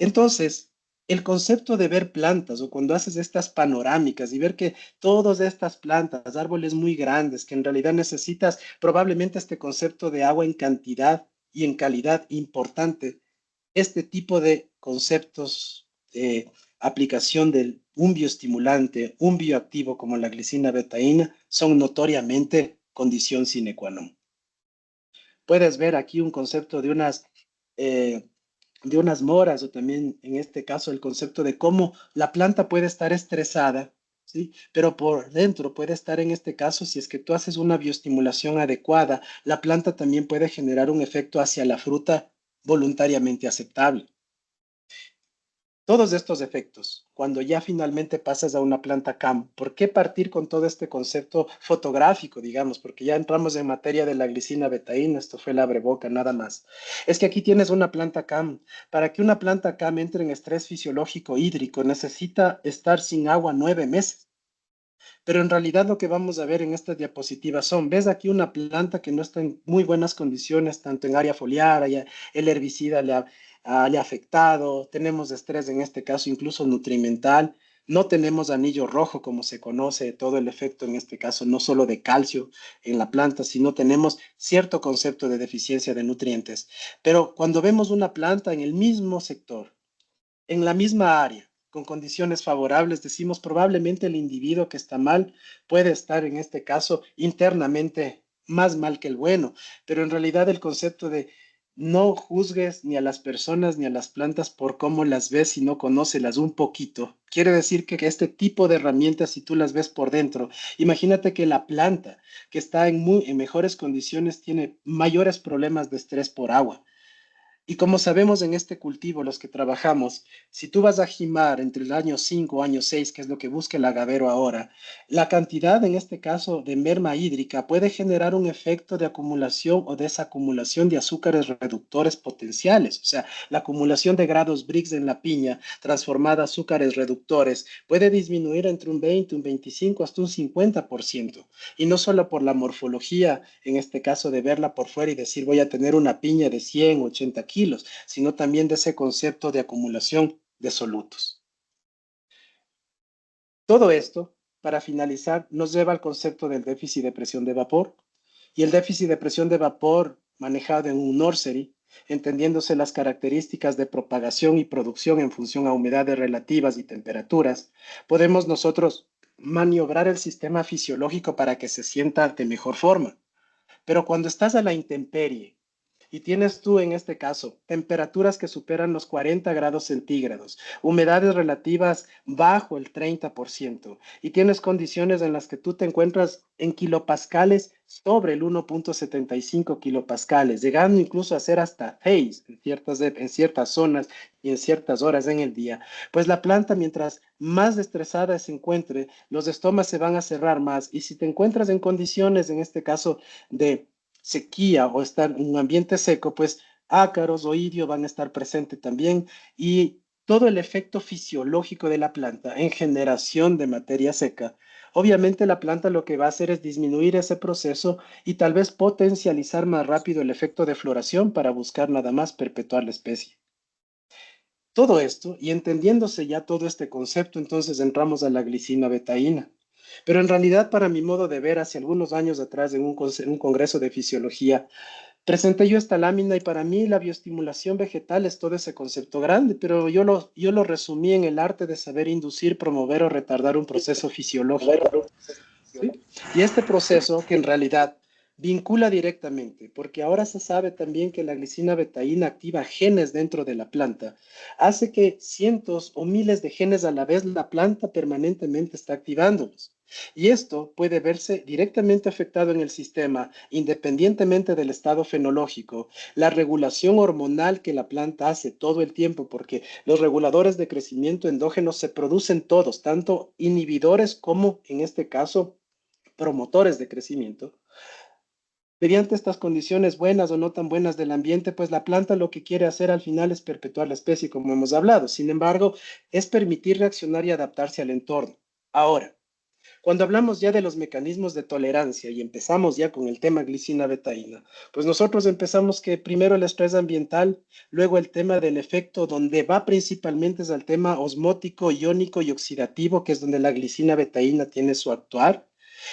Entonces, el concepto de ver plantas o cuando haces estas panorámicas y ver que todas estas plantas, árboles muy grandes, que en realidad necesitas probablemente este concepto de agua en cantidad y en calidad importante, este tipo de conceptos de aplicación de un bioestimulante, un bioactivo como la glicina betaína, son notoriamente condición sine qua non. Puedes ver aquí un concepto de unas moras o también en este caso el concepto de cómo la planta puede estar estresada, ¿sí? Pero por dentro puede estar en este caso, si es que tú haces una bioestimulación adecuada, la planta también puede generar un efecto hacia la fruta voluntariamente aceptable. Todos estos efectos, cuando ya finalmente pasas a una planta CAM, ¿por qué partir con todo este concepto fotográfico, digamos? Porque ya entramos en materia de la glicina betaína, esto fue el abreboca, nada más. Es que aquí tienes una planta CAM. Para que una planta CAM entre en estrés fisiológico hídrico, necesita estar sin agua 9 meses. Pero en realidad lo que vamos a ver en estas diapositivas son, ves aquí una planta que no está en muy buenas condiciones, tanto en área foliar, el herbicida le ha afectado, tenemos estrés en este caso incluso nutrimental, no tenemos anillo rojo como se conoce, todo el efecto en este caso no solo de calcio en la planta, sino tenemos cierto concepto de deficiencia de nutrientes. Pero cuando vemos una planta en el mismo sector, en la misma área, con condiciones favorables, decimos probablemente el individuo que está mal puede estar en este caso internamente más mal que el bueno, pero en realidad el concepto de no juzgues ni a las personas ni a las plantas por cómo las ves, sino conócelas un poquito. Quiere decir que este tipo de herramientas, si tú las ves por dentro, imagínate que la planta que está en mejores condiciones tiene mayores problemas de estrés por agua. Y como sabemos en este cultivo, los que trabajamos, si tú vas a jimar entre el año 5 o año 6, que es lo que busca el agavero ahora, la cantidad en este caso de merma hídrica puede generar un efecto de acumulación o desacumulación de azúcares reductores potenciales. O sea, la acumulación de grados Brix en la piña transformada a azúcares reductores puede disminuir entre un 20, un 25 hasta un 50%. Y no solo por la morfología, en este caso de verla por fuera y decir voy a tener una piña de 100, 80 kilos, sino también de ese concepto de acumulación de solutos. Todo esto, para finalizar, nos lleva al concepto del déficit de presión de vapor. Y el déficit de presión de vapor manejado en un nursery, entendiéndose las características de propagación y producción en función a humedades relativas y temperaturas, podemos nosotros maniobrar el sistema fisiológico para que se sienta de mejor forma. Pero cuando estás a la intemperie y tienes tú en este caso temperaturas que superan los 40 grados centígrados, humedades relativas bajo el 30% y tienes condiciones en las que tú te encuentras en kilopascales sobre el 1.75 kilopascales, llegando incluso a ser hasta 6 en ciertas zonas y en ciertas horas en el día, pues la planta mientras más estresada se encuentre, los estomas se van a cerrar más y si te encuentras en condiciones, en este caso de sequía o estar en un ambiente seco, pues ácaros o idio van a estar presentes también y todo el efecto fisiológico de la planta en generación de materia seca. Obviamente la planta lo que va a hacer es disminuir ese proceso y tal vez potencializar más rápido el efecto de floración para buscar nada más perpetuar la especie. Todo esto, y entendiéndose ya todo este concepto, entonces entramos a la glicina betaína. Pero en realidad, para mi modo de ver, hace algunos años atrás, en un congreso de fisiología, presenté yo esta lámina y para mí la bioestimulación vegetal es todo ese concepto grande, pero yo lo resumí en el arte de saber inducir, promover o retardar un proceso fisiológico. ¿Sí? Y este proceso que en realidad vincula directamente, porque ahora se sabe también que la glicina betaína activa genes dentro de la planta, hace que cientos o miles de genes a la vez la planta permanentemente está activándolos. Y esto puede verse directamente afectado en el sistema, independientemente del estado fenológico, la regulación hormonal que la planta hace todo el tiempo, porque los reguladores de crecimiento endógenos se producen todos, tanto inhibidores como, en este caso, promotores de crecimiento. Mediante estas condiciones buenas o no tan buenas del ambiente, pues la planta lo que quiere hacer al final es perpetuar la especie, como hemos hablado. Sin embargo, es permitir reaccionar y adaptarse al entorno. Ahora, cuando hablamos ya de los mecanismos de tolerancia y empezamos ya con el tema glicina betaína, pues nosotros empezamos que primero el estrés ambiental, luego el tema del efecto, donde va principalmente es al tema osmótico, iónico y oxidativo, que es donde la glicina betaína tiene su actuar,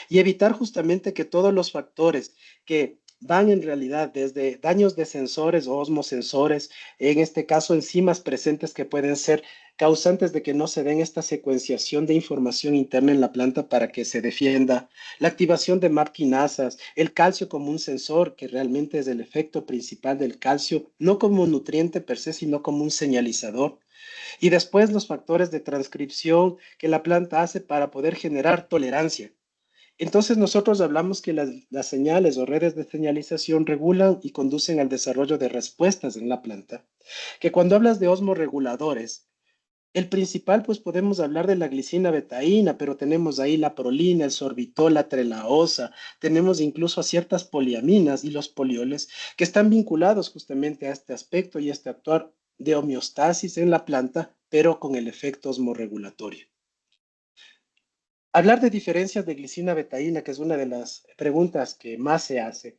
y evitar justamente que todos los factores que van en realidad desde daños de sensores o osmosensores, en este caso enzimas presentes que pueden ser causantes de que no se den esta secuenciación de información interna en la planta para que se defienda, la activación de MAP quinasas, el calcio como un sensor, que realmente es el efecto principal del calcio, no como un nutriente per se, sino como un señalizador. Y después los factores de transcripción que la planta hace para poder generar tolerancia. Entonces nosotros hablamos que las señales o redes de señalización regulan y conducen al desarrollo de respuestas en la planta. Que cuando hablas de osmorreguladores, el principal, pues podemos hablar de la glicina betaína, pero tenemos ahí la prolina, el sorbitol, la trelaosa, tenemos incluso a ciertas poliaminas y los polioles que están vinculados justamente a este aspecto y este actuar de homeostasis en la planta, pero con el efecto osmorregulatorio. Hablar de diferencias de glicina betaína, que es una de las preguntas que más se hace,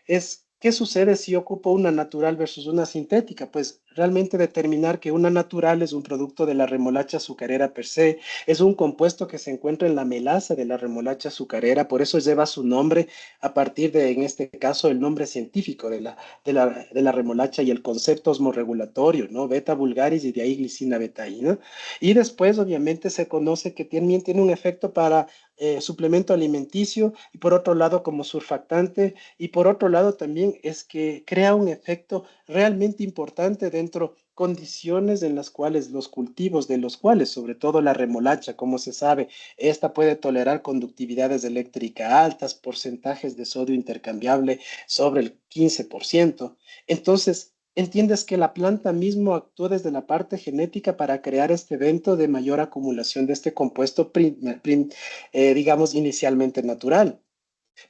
es ¿qué sucede si ocupo una natural versus una sintética? Pues realmente determinar que una natural es un producto de la remolacha azucarera per se, es un compuesto que se encuentra en la melaza de la remolacha azucarera, por eso lleva su nombre a partir de, en este caso, el nombre científico de la remolacha y el concepto osmorregulatorio, ¿no? Beta vulgaris y de ahí glicina betaína. Y después, obviamente, se conoce que también tiene un efecto para suplemento alimenticio y por otro lado como surfactante y por otro lado también es que crea un efecto realmente importante dentro condiciones en las cuales los cultivos de los cuales, sobre todo la remolacha, como se sabe, esta puede tolerar conductividades eléctricas altas, porcentajes de sodio intercambiable sobre el 15%. Entonces, entiendes que la planta mismo actuó desde la parte genética para crear este evento de mayor acumulación de este compuesto, digamos, inicialmente natural.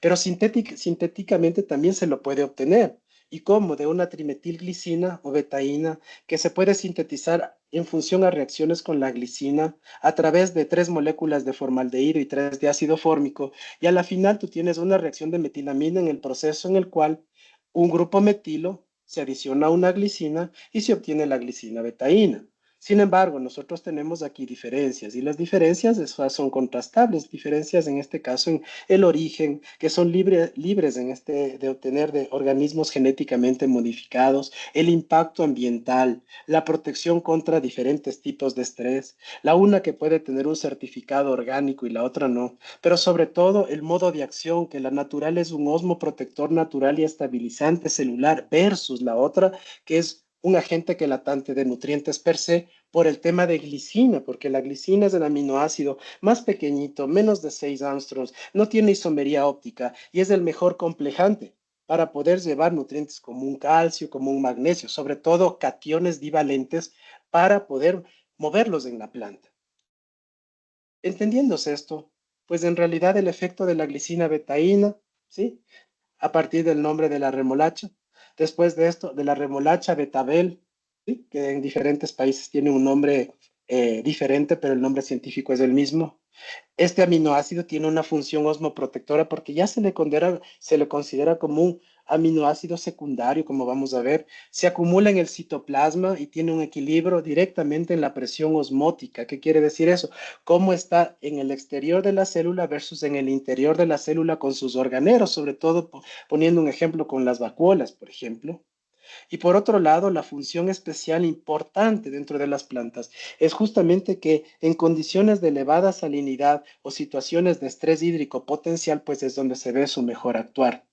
Pero sintéticamente también se lo puede obtener. ¿Y cómo? De una trimetilglicina o betaína que se puede sintetizar en función a reacciones con la glicina a través de 3 moléculas de formaldehído y 3 de ácido fórmico. Y a la final tú tienes una reacción de metilamina en el proceso en el cual un grupo metilo se adiciona a una glicina y se obtiene la glicina betaína. Sin embargo, nosotros tenemos aquí diferencias y las diferencias son contrastables, diferencias en este caso en el origen, que son libres de obtener de organismos genéticamente modificados, el impacto ambiental, la protección contra diferentes tipos de estrés, la una que puede tener un certificado orgánico y la otra no, pero sobre todo el modo de acción, que la natural es un osmoprotector natural y estabilizante celular versus la otra que es un agente quelatante de nutrientes per se por el tema de glicina, porque la glicina es el aminoácido más pequeñito, menos de 6 angstroms, no tiene isomería óptica y es el mejor complejante para poder llevar nutrientes como un calcio, como un magnesio, sobre todo cationes divalentes para poder moverlos en la planta. Entendiéndose esto, pues en realidad el efecto de la glicina betaína, ¿sí? A partir del nombre de la remolacha. Después de esto, de la remolacha betabel, ¿sí? Que en diferentes países tiene un nombre diferente, pero el nombre científico es el mismo. Este aminoácido tiene una función osmoprotectora porque ya se le considera como un aminoácido secundario, como vamos a ver. Se acumula en el citoplasma y tiene un equilibrio directamente en la presión osmótica. ¿Qué quiere decir eso? Cómo está en el exterior de la célula versus en el interior de la célula con sus organeros, sobre todo poniendo un ejemplo con las vacuolas, por ejemplo. Y por otro lado, la función especial importante dentro de las plantas es justamente que en condiciones de elevada salinidad o situaciones de estrés hídrico potencial, pues es donde se ve su mejor actuar.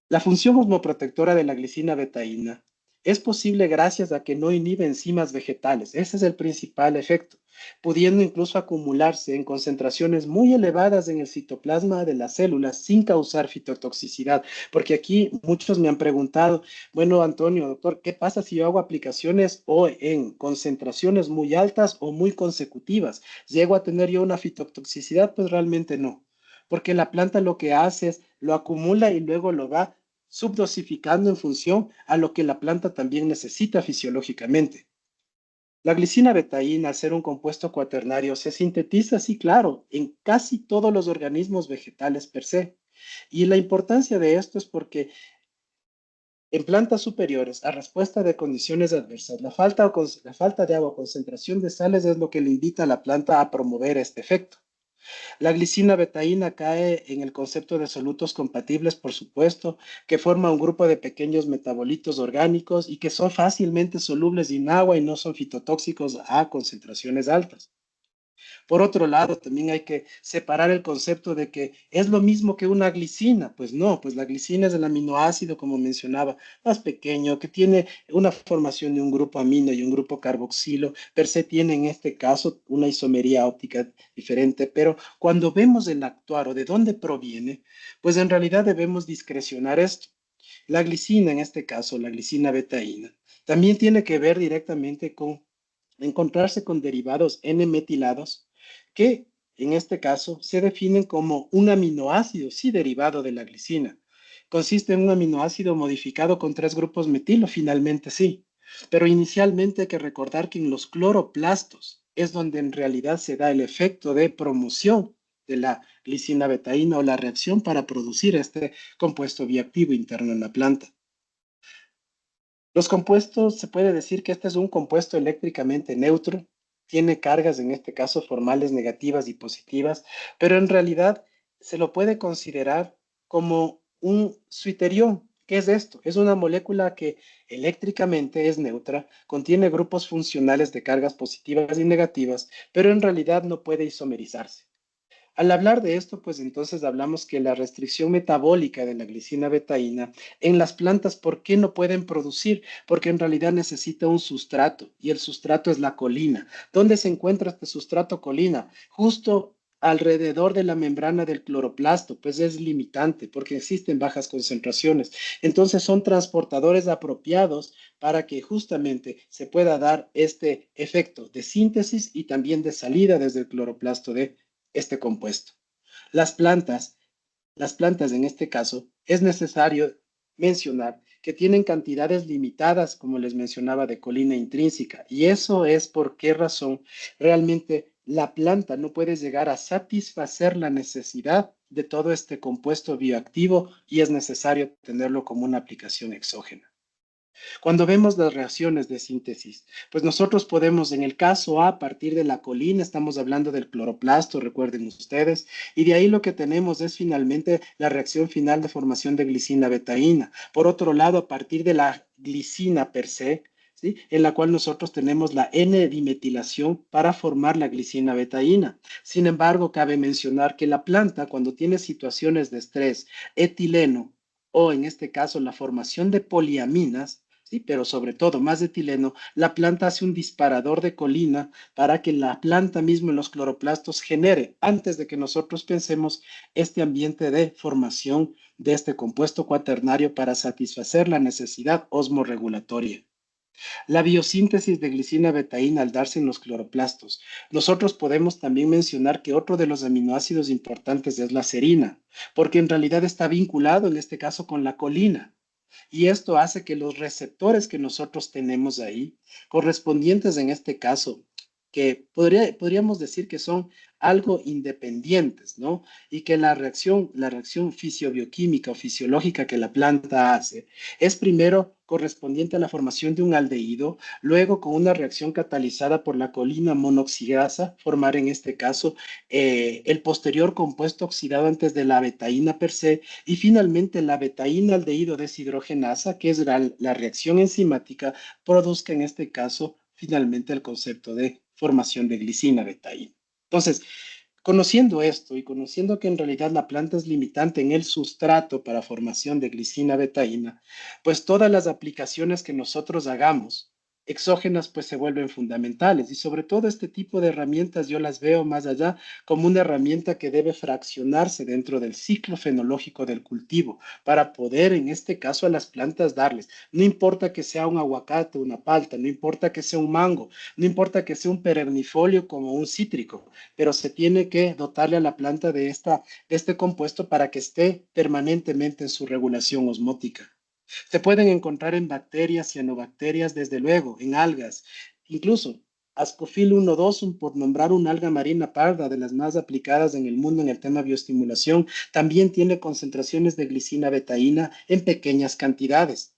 La función osmoprotectora de la glicina betaína es posible gracias a que no inhibe enzimas vegetales. Ese es el principal efecto, pudiendo incluso acumularse en concentraciones muy elevadas en el citoplasma de las células sin causar fitotoxicidad. Porque aquí muchos me han preguntado, bueno, Antonio, doctor, ¿qué pasa si yo hago aplicaciones o en concentraciones muy altas o muy consecutivas? ¿Llego a tener yo una fitotoxicidad? Pues realmente no, porque la planta lo que hace es lo acumula y luego lo va subdosificando en función a lo que la planta también necesita fisiológicamente. La glicina betaína, al ser un compuesto cuaternario, se sintetiza, sí, claro, en casi todos los organismos vegetales per se. Y la importancia de esto es porque en plantas superiores, a respuesta de condiciones adversas, la falta de agua o concentración de sales es lo que le invita a la planta a promover este efecto. La glicina betaína cae en el concepto de solutos compatibles, por supuesto, que forma un grupo de pequeños metabolitos orgánicos y que son fácilmente solubles en agua y no son fitotóxicos a concentraciones altas. Por otro lado, también hay que separar el concepto de que es lo mismo que una glicina. Pues no, pues la glicina es el aminoácido, como mencionaba, más pequeño, que tiene una formación de un grupo amino y un grupo carboxilo. Per se tiene en este caso una isomería óptica diferente, pero cuando vemos el actuar o de dónde proviene, pues en realidad debemos discrecionar esto. La glicina, en este caso, la glicina betaína, también tiene que ver directamente con encontrarse con derivados N-metilados que en este caso se definen como un aminoácido, sí derivado de la glicina. Consiste en un aminoácido modificado con 3 grupos metilo, finalmente sí. Pero inicialmente hay que recordar que en los cloroplastos es donde en realidad se da el efecto de promoción de la glicina betaína o la reacción para producir este compuesto bioactivo interno en la planta. Los compuestos, se puede decir que este es un compuesto eléctricamente neutro, tiene cargas, en este caso formales negativas y positivas, pero en realidad se lo puede considerar como un suiterión. ¿Qué es esto? Es una molécula que eléctricamente es neutra, contiene grupos funcionales de cargas positivas y negativas, pero en realidad no puede isomerizarse. Al hablar de esto, pues entonces hablamos que la restricción metabólica de la glicina betaína en las plantas, ¿por qué no pueden producir? Porque en realidad necesita un sustrato y el sustrato es la colina. ¿Dónde se encuentra este sustrato colina? Justo alrededor de la membrana del cloroplasto, pues es limitante porque existen bajas concentraciones. Entonces son transportadores apropiados para que justamente se pueda dar este efecto de síntesis y también de salida desde el cloroplasto de este compuesto. Las plantas en este caso, es necesario mencionar que tienen cantidades limitadas, como les mencionaba, de colina intrínseca. Y eso es por qué razón realmente la planta no puede llegar a satisfacer la necesidad de todo este compuesto bioactivo y es necesario tenerlo como una aplicación exógena. Cuando vemos las reacciones de síntesis, pues nosotros podemos, en el caso A partir de la colina, estamos hablando del cloroplasto, recuerden ustedes, y de ahí lo que tenemos es finalmente la reacción final de formación de glicina betaína. Por otro lado, a partir de la glicina per se, ¿sí?, en la cual nosotros tenemos la N-dimetilación para formar la glicina betaína. Sin embargo, cabe mencionar que la planta, cuando tiene situaciones de estrés, etileno, o en este caso la formación de poliaminas, ¿sí?, pero sobre todo más de etileno, la planta hace un disparador de colina para que la planta misma en los cloroplastos genere, antes de que nosotros pensemos, este ambiente de formación de este compuesto cuaternario para satisfacer la necesidad osmorregulatoria. La biosíntesis de glicina betaína al darse en los cloroplastos. Nosotros podemos también mencionar que otro de los aminoácidos importantes es la serina, porque en realidad está vinculado en este caso con la colina. Y esto hace que los receptores que nosotros tenemos ahí, correspondientes en este caso, que podríamos decir que son algo independientes, ¿no? Y que la reacción fisiobioquímica o fisiológica que la planta hace es primero correspondiente a la formación de un aldehído, luego con una reacción catalizada por la colina monoxidasa, formar en este caso el posterior compuesto oxidado antes de la betaína per se, y finalmente la betaína aldehído deshidrogenasa, que es la reacción enzimática, produzca en este caso finalmente el concepto de formación de glicina betaína. Entonces, conociendo esto y conociendo que en realidad la planta es limitante en el sustrato para formación de glicina betaína, pues todas las aplicaciones que nosotros hagamos exógenas pues se vuelven fundamentales y sobre todo este tipo de herramientas yo las veo más allá como una herramienta que debe fraccionarse dentro del ciclo fenológico del cultivo para poder en este caso a las plantas darles, no importa que sea un aguacate, una palta, no importa que sea un mango, no importa que sea un perennifolio como un cítrico, pero se tiene que dotarle a la planta de este compuesto para que esté permanentemente en su regulación osmótica. Se pueden encontrar en bacterias, cianobacterias, desde luego, en algas, incluso Ascophyllum nodosum, por nombrar una alga marina parda de las más aplicadas en el mundo en el tema bioestimulación, también tiene concentraciones de glicina betaína en pequeñas cantidades.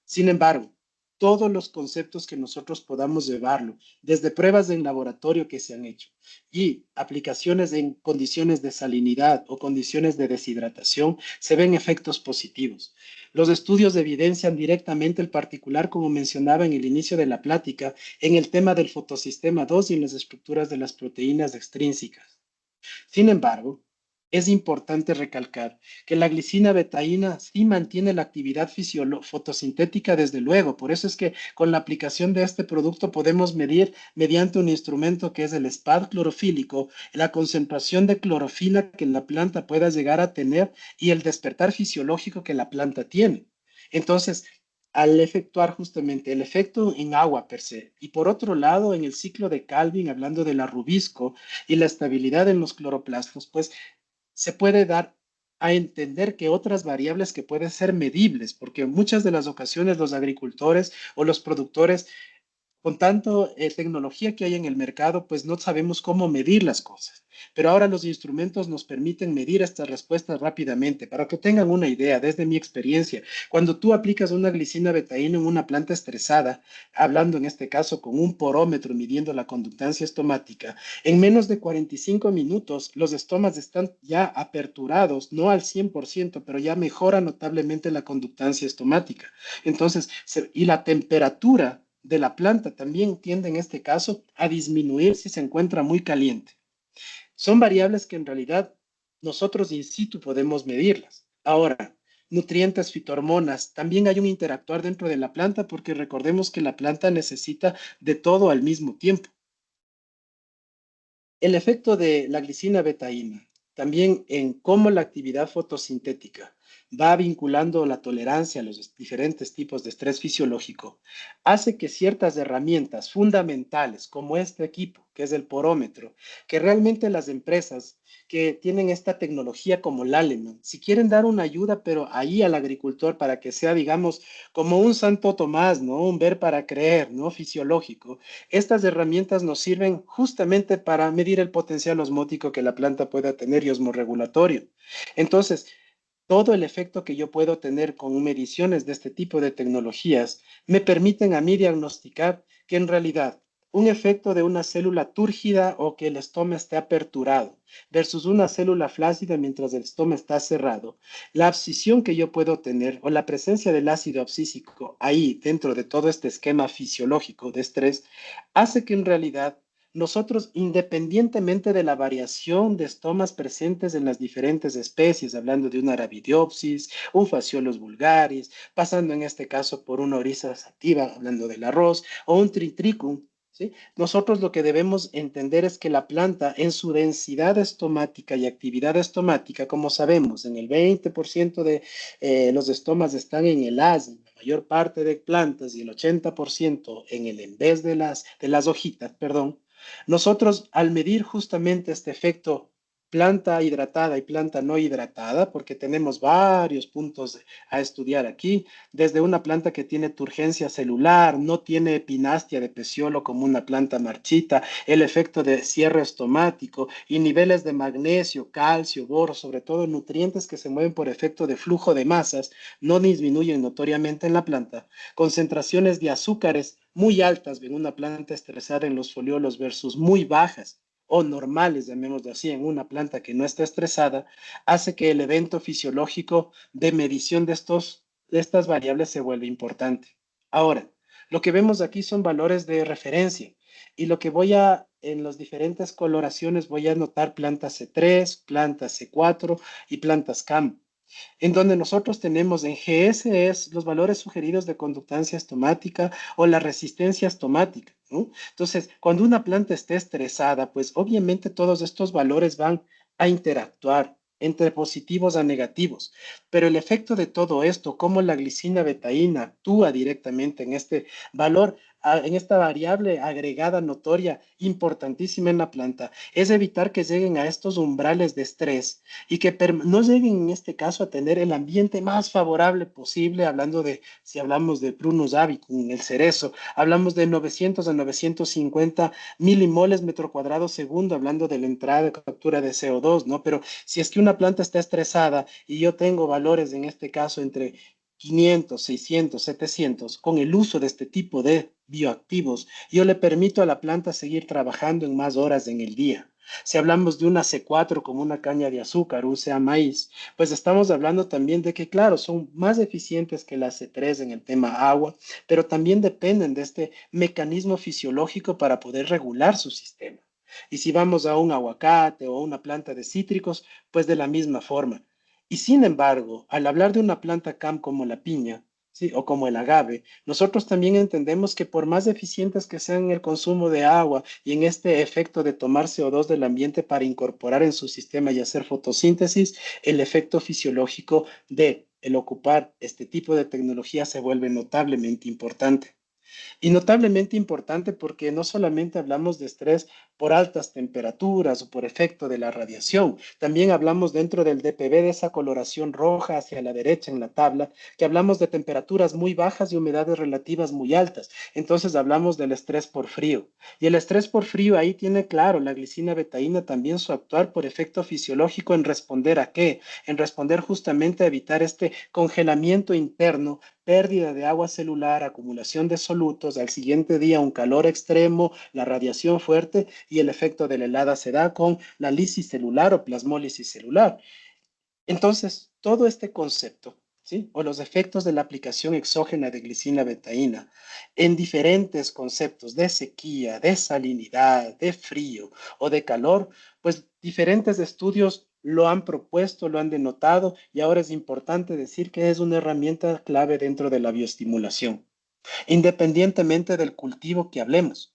Sin embargo, todos los conceptos que nosotros podamos llevarlo, desde pruebas en laboratorio que se han hecho y aplicaciones en condiciones de salinidad o condiciones de deshidratación, se ven efectos positivos. Los estudios evidencian directamente el particular, como mencionaba en el inicio de la plática, en el tema del fotosistema 2 y en las estructuras de las proteínas extrínsecas. Sin embargo, es importante recalcar que la glicina betaína sí mantiene la actividad fotosintética desde luego. Por eso es que con la aplicación de este producto podemos medir mediante un instrumento que es el SPAD clorofílico la concentración de clorofila que la planta pueda llegar a tener y el despertar fisiológico que la planta tiene. Entonces, al efectuar justamente el efecto en agua per se y por otro lado en el ciclo de Calvin, hablando de la rubisco y la estabilidad en los cloroplastos, pues se puede dar a entender que otras variables que pueden ser medibles, porque en muchas de las ocasiones los agricultores o los productores, con tanto tecnología que hay en el mercado, pues no sabemos cómo medir las cosas. Pero ahora los instrumentos nos permiten medir estas respuestas rápidamente. Para que tengan una idea, desde mi experiencia, cuando tú aplicas una glicina betaína en una planta estresada, hablando en este caso con un porómetro midiendo la conductancia estomática, en menos de 45 minutos los estomas están ya aperturados, no al 100%, pero ya mejora notablemente la conductancia estomática. Entonces, y la temperatura de la planta también tiende en este caso a disminuir si se encuentra muy caliente. Son variables que en realidad nosotros in situ podemos medirlas. Ahora, nutrientes, fitohormonas, también hay un interactuar dentro de la planta porque recordemos que la planta necesita de todo al mismo tiempo. El efecto de la glicina betaína, también en cómo la actividad fotosintética va vinculando la tolerancia a los diferentes tipos de estrés fisiológico, hace que ciertas herramientas fundamentales, como este equipo, que es el porómetro, que realmente las empresas que tienen esta tecnología como el Aleman, si quieren dar una ayuda, pero ahí al agricultor para que sea, digamos, como un Santo Tomás, ¿no? Un ver para creer, ¿no? Fisiológico. Estas herramientas nos sirven justamente para medir el potencial osmótico que la planta pueda tener y osmorregulatorio. Entonces, todo el efecto que yo puedo tener con mediciones de este tipo de tecnologías me permiten a mí diagnosticar que en realidad un efecto de una célula túrgida o que el estoma esté aperturado versus una célula flácida mientras el estoma está cerrado, la abscisión que yo puedo tener o la presencia del ácido abscísico ahí dentro de todo este esquema fisiológico de estrés hace que en realidad nosotros, independientemente de la variación de estomas presentes en las diferentes especies, hablando de una Arabidopsis, un Phaseolus vulgaris, pasando en este caso por una Oryza sativa, hablando del arroz, o un Tritricum, ¿sí? Nosotros lo que debemos entender es que la planta en su densidad estomática y actividad estomática, como sabemos, en el 20% de los estomas están en el as, la mayor parte de plantas, y el 80% en el en vez de las hojitas, perdón. Nosotros, al medir justamente este efecto planta hidratada y planta no hidratada, porque tenemos varios puntos a estudiar aquí, desde una planta que tiene turgencia celular, no tiene epinastia de peciolo como una planta marchita, el efecto de cierre estomático y niveles de magnesio, calcio, boro, sobre todo nutrientes que se mueven por efecto de flujo de masas, no disminuyen notoriamente en la planta, concentraciones de azúcares muy altas en una planta estresada en los foliolos versus muy bajas o normales, llamémoslo así, en una planta que no está estresada, hace que el evento fisiológico de medición de estas variables se vuelva importante. Ahora, lo que vemos aquí son valores de referencia y lo que en las diferentes coloraciones voy a anotar plantas C3, plantas C4 y plantas CAM en donde nosotros tenemos en GS es los valores sugeridos de conductancia estomática o la resistencia estomática, ¿no? Entonces, cuando una planta esté estresada, pues obviamente todos estos valores van a interactuar entre positivos a negativos, pero el efecto de todo esto, cómo la glicina betaína actúa directamente en este valor, en esta variable agregada notoria importantísima en la planta, es evitar que lleguen a estos umbrales de estrés y que no lleguen en este caso a tener el ambiente más favorable posible, hablando de, si hablamos de Prunus abicum, el cerezo, hablamos de 900 a 950 milimoles metro cuadrado segundo, hablando de la entrada de captura de CO2, ¿no? Pero si es que una planta está estresada y yo tengo valores en este caso entre 500, 600, 700, con el uso de este tipo de bioactivos, yo le permito a la planta seguir trabajando en más horas en el día. Si hablamos de una C4 como una caña de azúcar, un sea maíz, pues estamos hablando también de que, claro, son más eficientes que la C3 en el tema agua, pero también dependen de este mecanismo fisiológico para poder regular su sistema. Y si vamos a un aguacate o a una planta de cítricos, pues de la misma forma. Y sin embargo, al hablar de una planta CAM como la piña, ¿sí? O como el agave, nosotros también entendemos que por más eficientes que sean en el consumo de agua y en este efecto de tomar CO2 del ambiente para incorporar en su sistema y hacer fotosíntesis, el efecto fisiológico de el ocupar este tipo de tecnología se vuelve notablemente importante. Y notablemente importante porque no solamente hablamos de estrés por altas temperaturas o por efecto de la radiación, también hablamos dentro del DPB de esa coloración roja hacia la derecha en la tabla, que hablamos de temperaturas muy bajas y humedades relativas muy altas. Entonces hablamos del estrés por frío. Y el estrés por frío ahí tiene claro la glicina betaína también su actuar por efecto fisiológico en responder a qué, en responder justamente a evitar este congelamiento interno, pérdida de agua celular, acumulación de solutos, al siguiente día un calor extremo, la radiación fuerte y el efecto de la helada se da con la lisis celular o plasmólisis celular. Entonces, todo este concepto, ¿sí? O los efectos de la aplicación exógena de glicina betaína en diferentes conceptos de sequía, de salinidad, de frío o de calor, pues diferentes estudios lo han propuesto, lo han denotado y ahora es importante decir que es una herramienta clave dentro de la bioestimulación, independientemente del cultivo que hablemos.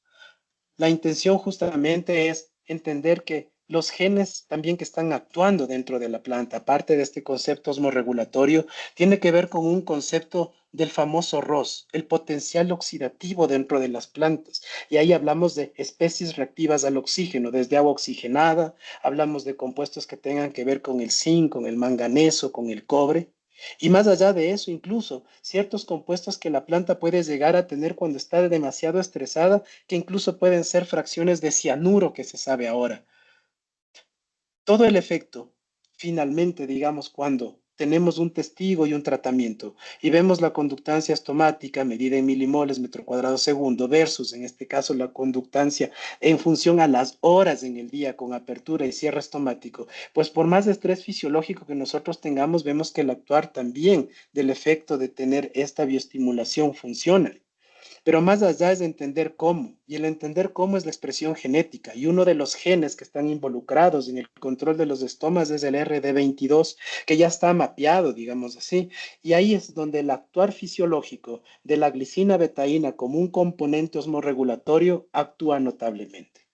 La intención justamente es entender que los genes también que están actuando dentro de la planta, aparte de este concepto osmorregulatorio, tiene que ver con un concepto del famoso ROS, el potencial oxidativo dentro de las plantas. Y ahí hablamos de especies reactivas al oxígeno, desde agua oxigenada, hablamos de compuestos que tengan que ver con el zinc, con el manganeso, con el cobre. Y más allá de eso, incluso ciertos compuestos que la planta puede llegar a tener cuando está demasiado estresada, que incluso pueden ser fracciones de cianuro que se sabe ahora. Todo el efecto, finalmente, digamos, cuando tenemos un testigo y un tratamiento y vemos la conductancia estomática medida en milimoles metro cuadrado segundo versus, en este caso, la conductancia en función a las horas en el día con apertura y cierre estomático, pues por más estrés fisiológico que nosotros tengamos, vemos que el actuar también del efecto de tener esta bioestimulación funciona. Pero más allá es de entender cómo, y el entender cómo es la expresión genética, y uno de los genes que están involucrados en el control de los estomas es el RD22, que ya está mapeado, digamos así, y ahí es donde el actuar fisiológico de la glicina betaína como un componente osmorregulatorio actúa notablemente.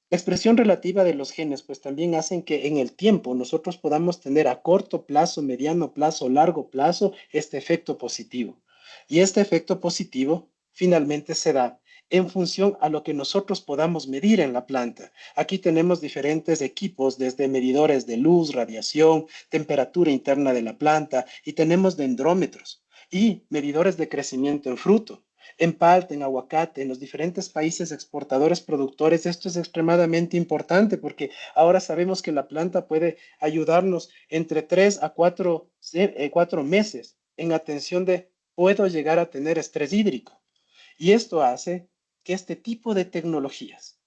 La expresión relativa de los genes, pues también hacen que en el tiempo nosotros podamos tener a corto plazo, mediano plazo, largo plazo, este efecto positivo. Y este efecto positivo finalmente se da en función a lo que nosotros podamos medir en la planta. Aquí tenemos diferentes equipos, desde medidores de luz, radiación, temperatura interna de la planta, y tenemos dendrómetros y medidores de crecimiento en fruto. En palta, en aguacate, en los diferentes países exportadores, productores, esto es extremadamente importante porque ahora sabemos que la planta puede ayudarnos entre 3 a 4 meses en atención de puedo llegar a tener estrés hídrico. Y esto hace que este tipo de tecnologías,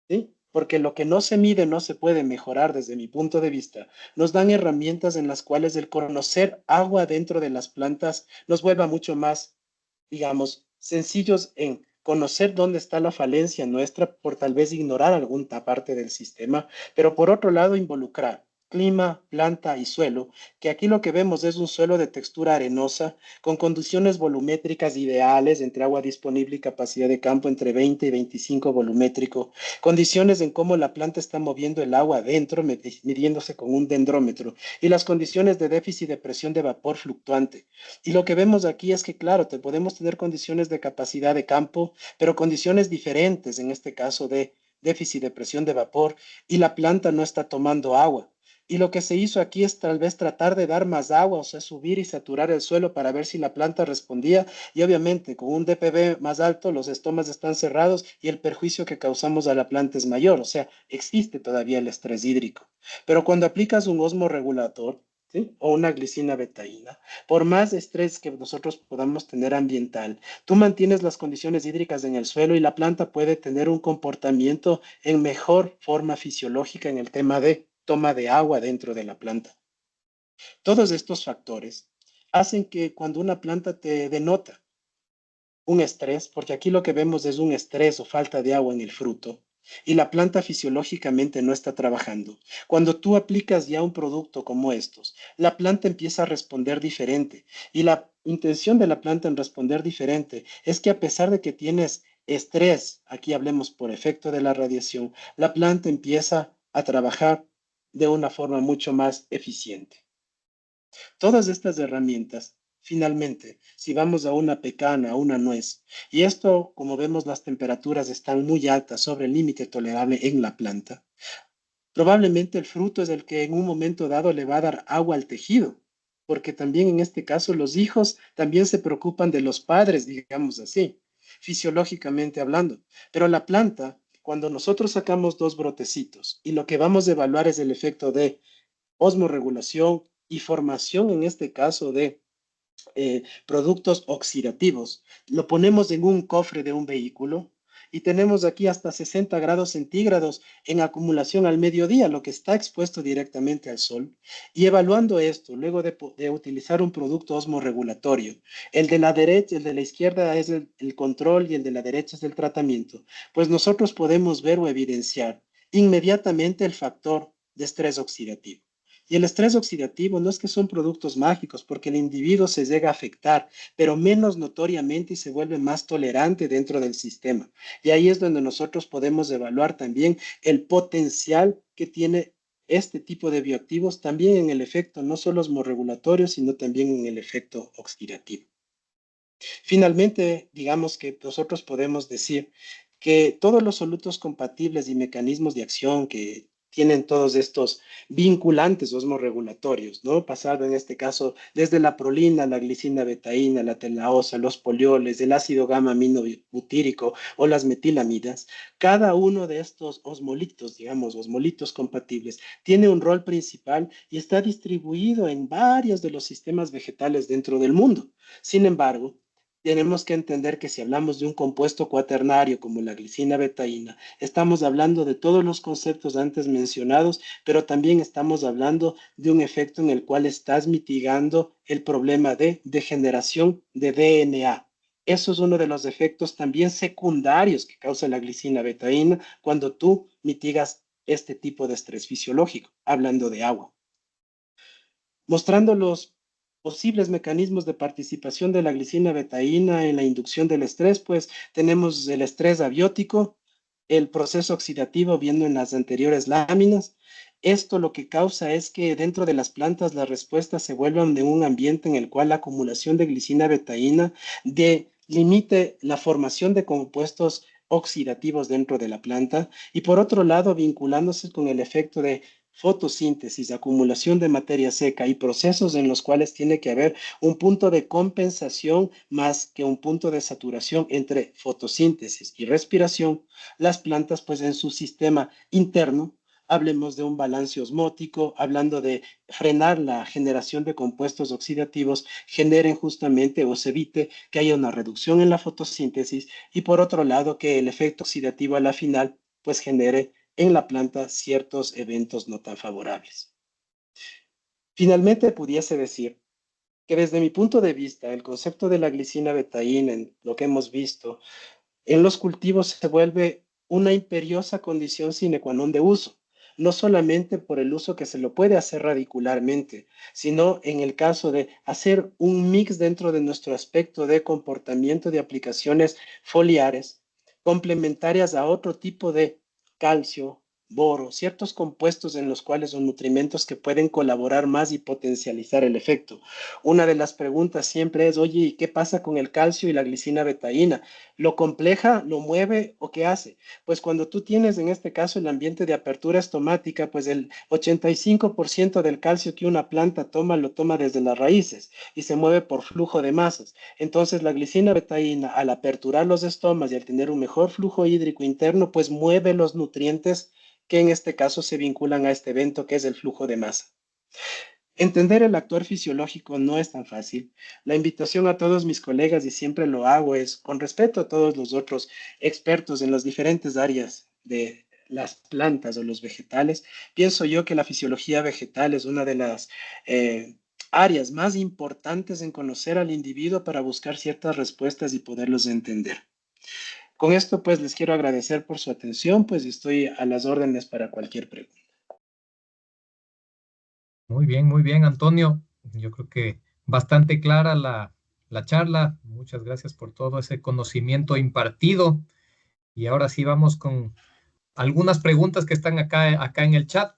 ¿sí? Porque lo que no se mide no se puede mejorar desde mi punto de vista, nos dan herramientas en las cuales el conocer agua dentro de las plantas nos vuelva mucho más, digamos, sencillos en conocer dónde está la falencia nuestra por tal vez ignorar alguna parte del sistema, pero por otro lado involucrar clima, planta y suelo, que aquí lo que vemos es un suelo de textura arenosa, con condiciones volumétricas ideales entre agua disponible y capacidad de campo entre 20 y 25 volumétrico, condiciones en cómo la planta está moviendo el agua adentro, midiéndose con un dendrómetro, y las condiciones de déficit de presión de vapor fluctuante. Y lo que vemos aquí es que, claro, podemos tener condiciones de capacidad de campo, pero condiciones diferentes, en este caso de déficit de presión de vapor, y la planta no está tomando agua. Y lo que se hizo aquí es tal vez tratar de dar más agua, o sea, subir y saturar el suelo para ver si la planta respondía. Y obviamente con un DPB más alto, los estomas están cerrados y el perjuicio que causamos a la planta es mayor. O sea, existe todavía el estrés hídrico. Pero cuando aplicas un osmorregulator, ¿sí? O una glicina betaína, por más estrés que nosotros podamos tener ambiental, tú mantienes las condiciones hídricas en el suelo y la planta puede tener un comportamiento en mejor forma fisiológica en el tema de toma de agua dentro de la planta. Todos estos factores hacen que cuando una planta te denota un estrés, porque aquí lo que vemos es un estrés o falta de agua en el fruto, y la planta fisiológicamente no está trabajando. Cuando tú aplicas ya un producto como estos, la planta empieza a responder diferente. Y la intención de la planta en responder diferente es que a pesar de que tienes estrés, aquí hablemos por efecto de la radiación, la planta empieza a trabajar de una forma mucho más eficiente. Todas estas herramientas, finalmente, si vamos a una pecana, a una nuez, y esto, como vemos, las temperaturas están muy altas sobre el límite tolerable en la planta, probablemente el fruto es el que en un momento dado le va a dar agua al tejido, porque también en este caso los hijos también se preocupan de los padres, digamos así, fisiológicamente hablando. Pero la planta, cuando nosotros sacamos dos brotecitos y lo que vamos a evaluar es el efecto de osmorregulación y formación, en este caso de productos oxidativos. Lo ponemos en un cofre de un vehículo y tenemos aquí hasta 60 grados centígrados en acumulación al mediodía, lo que está expuesto directamente al sol. Y evaluando esto, luego de utilizar un producto osmorregulatorio, el de la derecha, el de la izquierda es el control y el de la derecha es el tratamiento, pues nosotros podemos ver o evidenciar inmediatamente el factor de estrés oxidativo. Y el estrés oxidativo no es que son productos mágicos, porque el individuo se llega a afectar, pero menos notoriamente y se vuelve más tolerante dentro del sistema. Y ahí es donde nosotros podemos evaluar también el potencial que tiene este tipo de bioactivos también en el efecto no solo osmorregulatorio, sino también en el efecto oxidativo. Finalmente, digamos que nosotros podemos decir que todos los solutos compatibles y mecanismos de acción que tienen todos estos vinculantes osmorregulatorios, ¿no? Pasado en este caso desde la prolina, la glicina betaína, la telaosa, los polioles, el ácido gamma aminobutírico o las metilamidas, cada uno de estos osmolitos, digamos, osmolitos compatibles, tiene un rol principal y está distribuido en varios de los sistemas vegetales dentro del mundo. Sin embargo, tenemos que entender que si hablamos de un compuesto cuaternario como la glicina betaína, estamos hablando de todos los conceptos antes mencionados, pero también estamos hablando de un efecto en el cual estás mitigando el problema de degeneración de DNA. Eso es uno de los efectos también secundarios que causa la glicina betaína cuando tú mitigas este tipo de estrés fisiológico, hablando de agua. Mostrando los posibles mecanismos de participación de la glicina betaína en la inducción del estrés, pues tenemos el estrés abiótico, el proceso oxidativo viendo en las anteriores láminas. Esto lo que causa es que dentro de las plantas las respuestas se vuelvan de un ambiente en el cual la acumulación de glicina betaína limite la formación de compuestos oxidativos dentro de la planta y por otro lado vinculándose con el efecto de fotosíntesis, acumulación de materia seca y procesos en los cuales tiene que haber un punto de compensación más que un punto de saturación entre fotosíntesis y respiración, las plantas pues en su sistema interno, hablemos de un balance osmótico, hablando de frenar la generación de compuestos oxidativos, generen justamente o se evite que haya una reducción en la fotosíntesis y por otro lado que el efecto oxidativo a la final pues genere en la planta ciertos eventos no tan favorables. Finalmente, pudiese decir que desde mi punto de vista, el concepto de la glicina betaína, en lo que hemos visto, en los cultivos se vuelve una imperiosa condición sine qua non de uso, no solamente por el uso que se lo puede hacer radicularmente, sino en el caso de hacer un mix dentro de nuestro aspecto de comportamiento de aplicaciones foliares, complementarias a otro tipo de calcio, boro, ciertos compuestos en los cuales son nutrimentos que pueden colaborar más y potencializar el efecto. Una de las preguntas siempre es, oye, ¿y qué pasa con el calcio y la glicina betaína? ¿Lo compleja, lo mueve o qué hace? Pues cuando tú tienes en este caso el ambiente de apertura estomática, pues el 85% del calcio que una planta toma lo toma desde las raíces y se mueve por flujo de masas. Entonces la glicina betaína al aperturar los estomas y al tener un mejor flujo hídrico interno, pues mueve los nutrientes que en este caso se vinculan a este evento que es el flujo de masa. Entender el actuar fisiológico no es tan fácil. La invitación a todos mis colegas, y siempre lo hago, es con respeto a todos los otros expertos en las diferentes áreas de las plantas o los vegetales. Pienso yo que la fisiología vegetal es una de las áreas más importantes en conocer al individuo para buscar ciertas respuestas y poderlos entender. Con esto, pues, les quiero agradecer por su atención, pues estoy a las órdenes para cualquier pregunta. Muy bien, Antonio. Yo creo que bastante clara la charla. Muchas gracias por todo ese conocimiento impartido. Y ahora sí vamos con algunas preguntas que están acá en el chat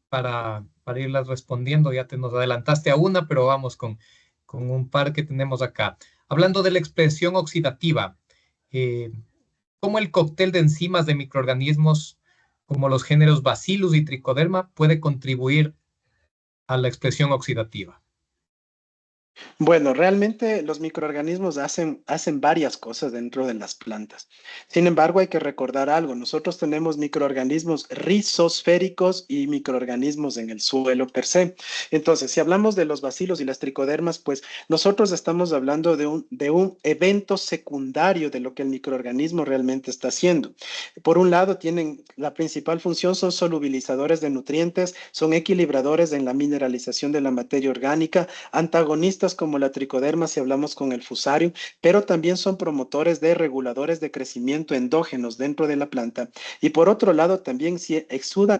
para irlas respondiendo. Ya te nos adelantaste a una, pero vamos con un par que tenemos acá. Hablando de la expresión oxidativa, ¿cómo el cóctel de enzimas de microorganismos como los géneros Bacillus y Trichoderma puede contribuir a la expresión oxidativa? Bueno, realmente los microorganismos hacen varias cosas dentro de las plantas. Sin embargo, hay que recordar algo. Nosotros tenemos microorganismos rizosféricos y microorganismos en el suelo per se. Entonces, si hablamos de los bacilos y las tricodermas, pues nosotros estamos hablando de un evento secundario de lo que el microorganismo realmente está haciendo. Por un lado, tienen la principal función, son solubilizadores de nutrientes, son equilibradores en la mineralización de la materia orgánica, antagonistas plantas como la tricoderma si hablamos con el fusarium, pero también son promotores de reguladores de crecimiento endógenos dentro de la planta. Y por otro lado, también si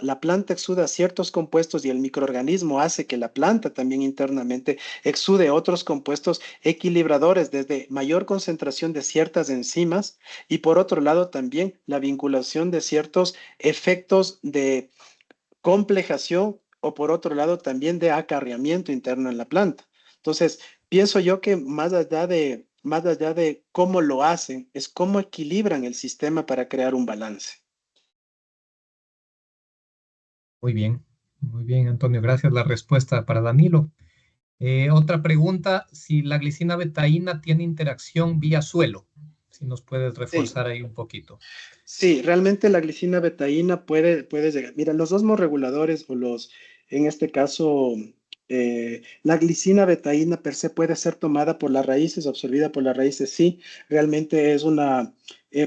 la planta exuda ciertos compuestos y el microorganismo hace que la planta también internamente exude otros compuestos equilibradores desde mayor concentración de ciertas enzimas y por otro lado también la vinculación de ciertos efectos de complejación o por otro lado también de acarreamiento interno en la planta. Entonces, pienso yo que más allá de cómo lo hacen, es cómo equilibran el sistema para crear un balance. Muy bien, Antonio, gracias. La respuesta para Danilo. Otra pregunta, si la glicina betaína tiene interacción vía suelo, si nos puedes Sí. reforzar ahí un poquito. Sí, realmente la glicina betaína puede llegar. Mira, los osmorreguladores en este caso, la glicina betaína per se puede ser tomada por las raíces, absorbida por las raíces, sí, realmente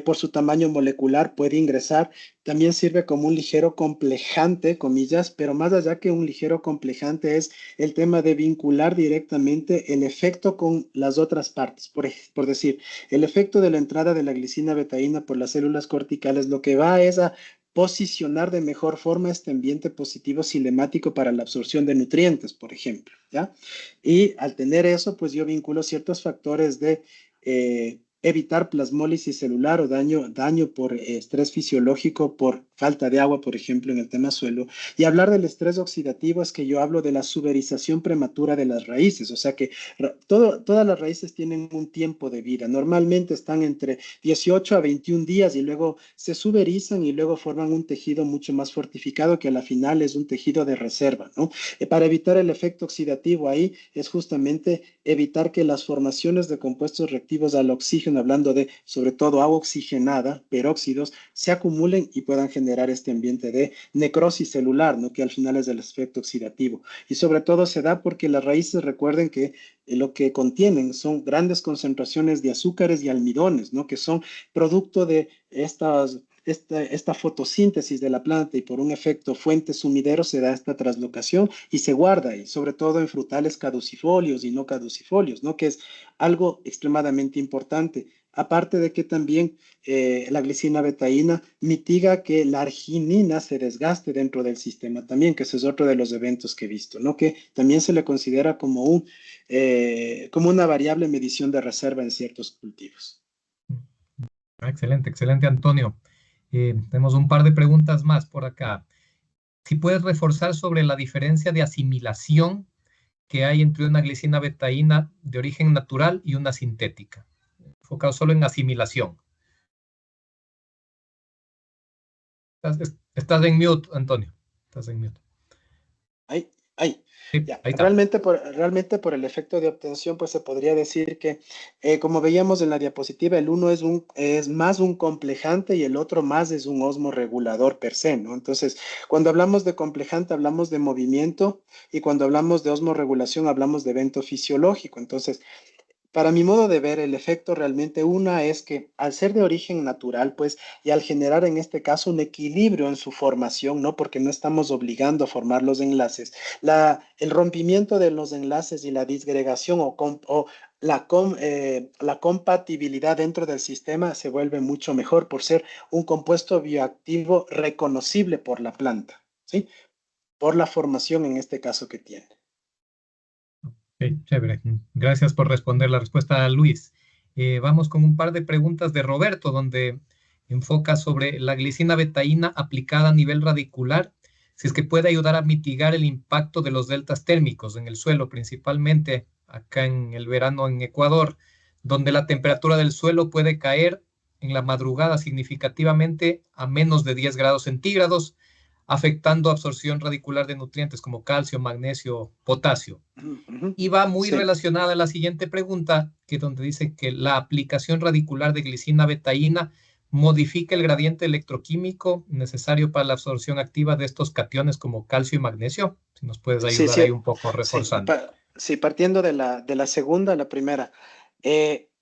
por su tamaño molecular puede ingresar. También sirve como un ligero complejante, comillas, pero más allá que un ligero complejante es el tema de vincular directamente el efecto con las otras partes. Por decir, el efecto de la entrada de la glicina betaína por las células corticales lo que va es a posicionar de mejor forma este ambiente positivo cinemático para la absorción de nutrientes, por ejemplo, ¿ya? Y al tener eso, pues yo vinculo ciertos factores de evitar plasmólisis celular o daño por estrés fisiológico, por falta de agua, por ejemplo, en el tema suelo. Y hablar del estrés oxidativo es que yo hablo de la suberización prematura de las raíces, o sea que todas las raíces tienen un tiempo de vida. Normalmente están entre 18 a 21 días y luego se suberizan y luego forman un tejido mucho más fortificado que a la final es un tejido de reserva, ¿no? Para evitar el efecto oxidativo ahí es justamente evitar que las formaciones de compuestos reactivos al oxígeno, hablando de sobre todo agua oxigenada, peróxidos, se acumulen y puedan generar este ambiente de necrosis celular, ¿no? Que al final es el efecto oxidativo. Y sobre todo se da porque las raíces, recuerden que lo que contienen son grandes concentraciones de azúcares y almidones, ¿no? Que son producto de esta fotosíntesis de la planta y por un efecto fuente sumidero se da esta translocación y se guarda, y sobre todo en frutales caducifolios y no caducifolios, ¿no? Que es algo extremadamente importante. Aparte de que también la glicina betaína mitiga que la arginina se desgaste dentro del sistema también, que ese es otro de los eventos que he visto, ¿no? Que también se le considera como una variable medición de reserva en ciertos cultivos. Excelente, excelente, Antonio. Tenemos un par de preguntas más por acá. Si puedes reforzar sobre la diferencia de asimilación que hay entre una glicina betaína de origen natural y una sintética, enfocado solo en asimilación. Estás en mute, Antonio. Estás en mute. Ahí. Sí, Ya. ahí está. Realmente por el efecto de obtención, pues se podría decir que, como veíamos en la diapositiva, el uno es más un complejante y el otro más es un osmorregulador per se, ¿no? Entonces, cuando hablamos de complejante, hablamos de movimiento y cuando hablamos de osmorregulación, hablamos de evento fisiológico. Entonces, para mi modo de ver, el efecto realmente una es que al ser de origen natural, pues, y al generar en este caso un equilibrio en su formación, ¿no? Porque no estamos obligando a formar los enlaces. El rompimiento de los enlaces y la disgregación o la compatibilidad dentro del sistema se vuelve mucho mejor por ser un compuesto bioactivo reconocible por la planta, ¿sí? Por la formación en este caso que tiene. Okay, chévere. Gracias por responder la respuesta, Luis. Vamos con un par de preguntas de Roberto, donde enfoca sobre la glicina betaína aplicada a nivel radicular, si es que puede ayudar a mitigar el impacto de los deltas térmicos en el suelo, principalmente acá en el verano en Ecuador, donde la temperatura del suelo puede caer en la madrugada significativamente a menos de 10 grados centígrados, afectando absorción radicular de nutrientes como calcio, magnesio, potasio. Y va muy Sí. relacionada a la siguiente pregunta, que donde dice que la aplicación radicular de glicina betaína modifica el gradiente electroquímico necesario para la absorción activa de estos cationes como calcio y magnesio. Si nos puedes ayudar ahí un poco reforzando. Sí, partiendo de la segunda a la primera.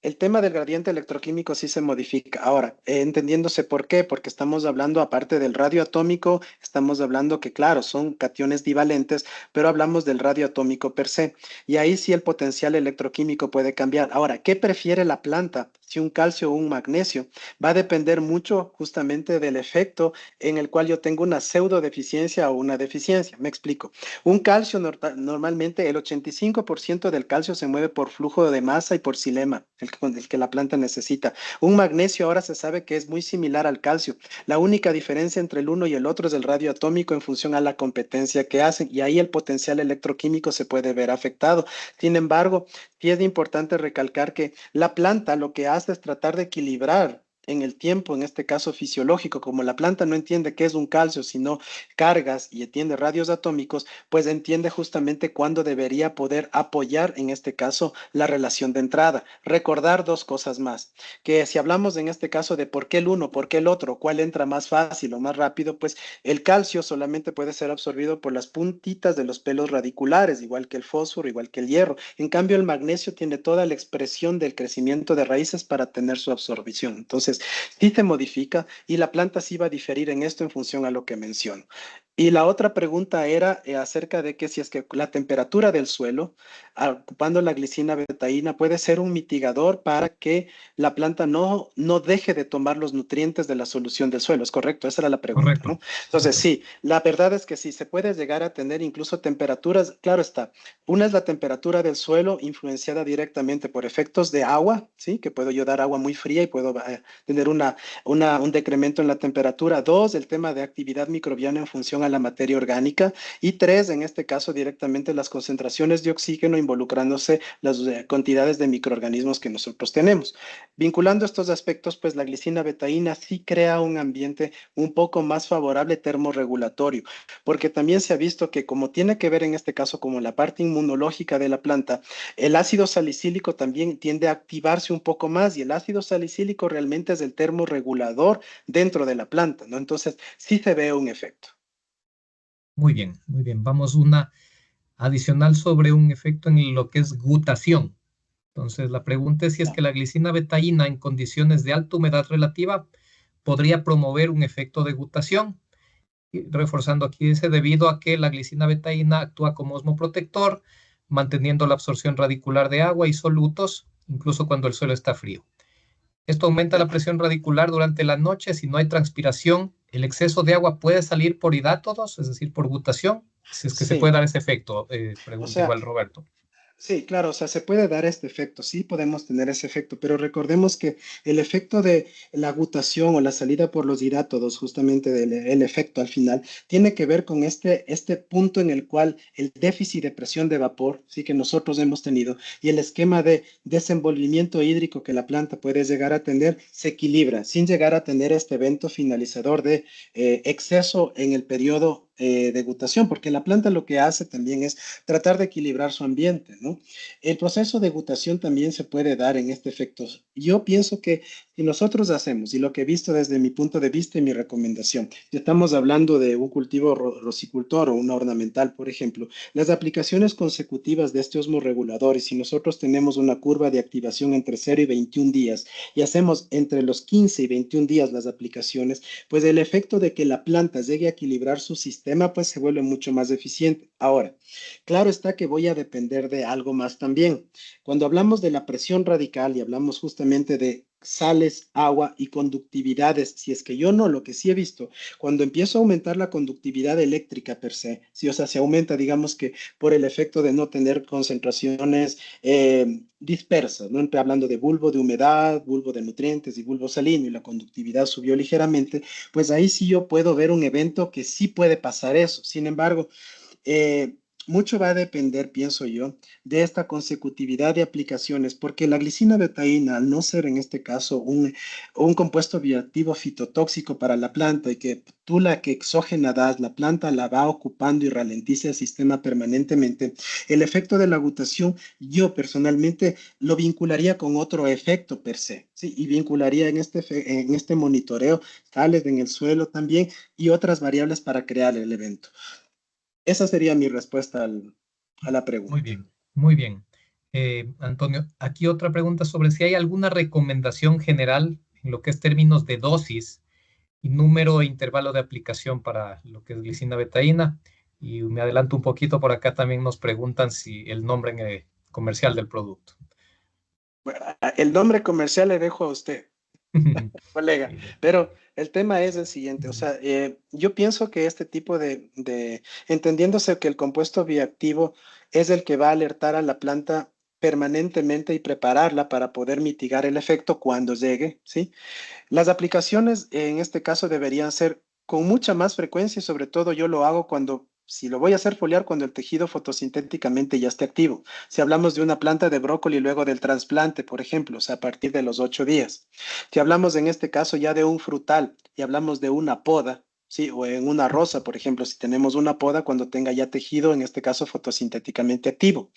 El tema del gradiente electroquímico sí se modifica. Ahora, entendiéndose por qué, porque estamos hablando, aparte del radio atómico, estamos hablando que, claro, son cationes divalentes, pero hablamos del radio atómico per se. Y ahí sí el potencial electroquímico puede cambiar. Ahora, ¿qué prefiere la planta? Si un calcio o un magnesio. Va a depender mucho justamente del efecto en el cual yo tengo una pseudo deficiencia o una deficiencia. Me explico. Un calcio, normalmente el 85% del calcio se mueve por flujo de masa y por xilema, el que la planta necesita. Un magnesio ahora se sabe que es muy similar al calcio. La única diferencia entre el uno y el otro es el radio atómico en función a la competencia que hacen, y ahí el potencial electroquímico se puede ver afectado. Sin embargo, sí es importante recalcar que la planta lo que hace es tratar de equilibrar en el tiempo, en este caso fisiológico. Como la planta no entiende qué es un calcio, sino cargas, y entiende radios atómicos, pues entiende justamente cuándo debería poder apoyar, en este caso, la relación de entrada. Recordar dos cosas más, que si hablamos en este caso de por qué el uno, por qué el otro, cuál entra más fácil o más rápido, pues el calcio solamente puede ser absorbido por las puntitas de los pelos radiculares, igual que el fósforo, igual que el hierro. En cambio, el magnesio tiene toda la expresión del crecimiento de raíces para tener su absorción. Entonces, sí se modifica, y la planta sí va a diferir en esto en función a lo que menciono. Y la otra pregunta era acerca de que si es que la temperatura del suelo, ocupando la glicina betaína, puede ser un mitigador para que la planta no deje de tomar los nutrientes de la solución del suelo. ¿Es correcto? Esa era la pregunta, Correcto. ¿no? Entonces, sí, la verdad es que sí, se puede llegar a tener incluso temperaturas, claro está. Una es la temperatura del suelo influenciada directamente por efectos de agua, ¿sí? Que puedo yo dar agua muy fría y puedo tener un decremento en la temperatura. Dos, el tema de actividad microbiana en función a la materia orgánica. Y tres, en este caso directamente las concentraciones de oxígeno involucrándose las cantidades de microorganismos que nosotros tenemos. Vinculando estos aspectos, pues la glicina betaína sí crea un ambiente un poco más favorable termorregulatorio, porque también se ha visto que, como tiene que ver en este caso como la parte inmunológica de la planta, el ácido salicílico también tiende a activarse un poco más, y el ácido salicílico realmente es el termorregulador dentro de la planta, ¿no? Entonces sí se ve un efecto. Muy bien, muy bien. Vamos una adicional sobre un efecto en lo que es gutación. Entonces, la pregunta es si es que la glicina betaína en condiciones de alta humedad relativa podría promover un efecto de gutación. Y reforzando aquí, dice, debido a que la glicina betaína actúa como osmoprotector, manteniendo la absorción radicular de agua y solutos, incluso cuando el suelo está frío. Esto aumenta la presión radicular durante la noche. Si no hay transpiración, el exceso de agua puede salir por hidátodos, es decir, por gutación. Si es que se puede Sí, dar ese efecto, o pregunta sea, igual Roberto. sí, claro, o sea, se puede dar este efecto, sí podemos tener ese efecto, pero recordemos que el efecto de la gutación o la salida por los hidátodos, justamente el efecto al final, tiene que ver con este punto en el cual el déficit de presión de vapor, sí, que nosotros hemos tenido, y el esquema de desenvolvimiento hídrico que la planta puede llegar a tener, se equilibra, sin llegar a tener este evento finalizador de exceso en el periodo de gutación, porque la planta lo que hace también es tratar de equilibrar su ambiente, ¿no? El proceso de gutación también se puede dar en este efecto. Yo pienso que si nosotros hacemos, y lo que he visto desde mi punto de vista y mi recomendación, si estamos hablando de un cultivo rosicultor o una ornamental, por ejemplo, las aplicaciones consecutivas de este osmorregulador, y si nosotros tenemos una curva de activación entre 0 y 21 días, y hacemos entre los 15 y 21 días las aplicaciones, pues el efecto de que la planta llegue a equilibrar su sistema, pues se vuelve mucho más eficiente. Ahora, claro está que voy a depender de algo más también. Cuando hablamos de la presión radical y hablamos justamente de sales, agua y conductividades, si es que yo no, lo que sí he visto, cuando empiezo a aumentar la conductividad eléctrica per se, si, o sea, se aumenta, digamos que por el efecto de no tener concentraciones dispersas, ¿no? Hablando de bulbo de humedad, bulbo de nutrientes y bulbo salino, y la conductividad subió ligeramente, pues ahí sí yo puedo ver un evento que sí puede pasar eso. Sin embargo, eh, mucho va a depender, pienso yo, de esta consecutividad de aplicaciones, porque la glicina betaína, al no ser en este caso un compuesto bioactivo fitotóxico para la planta, y que tú la que exógena das, la planta la va ocupando y ralentiza el sistema permanentemente, el efecto de la gutación yo personalmente lo vincularía con otro efecto per se, ¿sí? Y vincularía en este monitoreo sales en el suelo también y otras variables para crear el evento. Esa sería mi respuesta a la Muy pregunta. bien, muy bien. Antonio, aquí otra pregunta sobre si hay alguna recomendación general en lo que es términos de dosis y número e intervalo de aplicación para lo que es glicina betaína. Y me adelanto un poquito, por acá también nos preguntan si el nombre comercial del producto. Bueno, el nombre comercial le dejo a usted, colega, pero el tema es el siguiente, o sea, yo pienso que este tipo entendiéndose que el compuesto bioactivo es el que va a alertar a la planta permanentemente y prepararla para poder mitigar el efecto cuando llegue, ¿sí? Las aplicaciones en este caso deberían ser con mucha más frecuencia y sobre todo yo lo hago si lo voy a hacer foliar cuando el tejido fotosintéticamente ya esté activo. Si hablamos de una planta de brócoli luego del trasplante, por ejemplo, o sea, a partir de los 8 días. Si hablamos en este caso ya de un frutal y hablamos de una poda, sí, o en una rosa, por ejemplo, si tenemos una poda cuando tenga ya tejido, en este caso fotosintéticamente activo.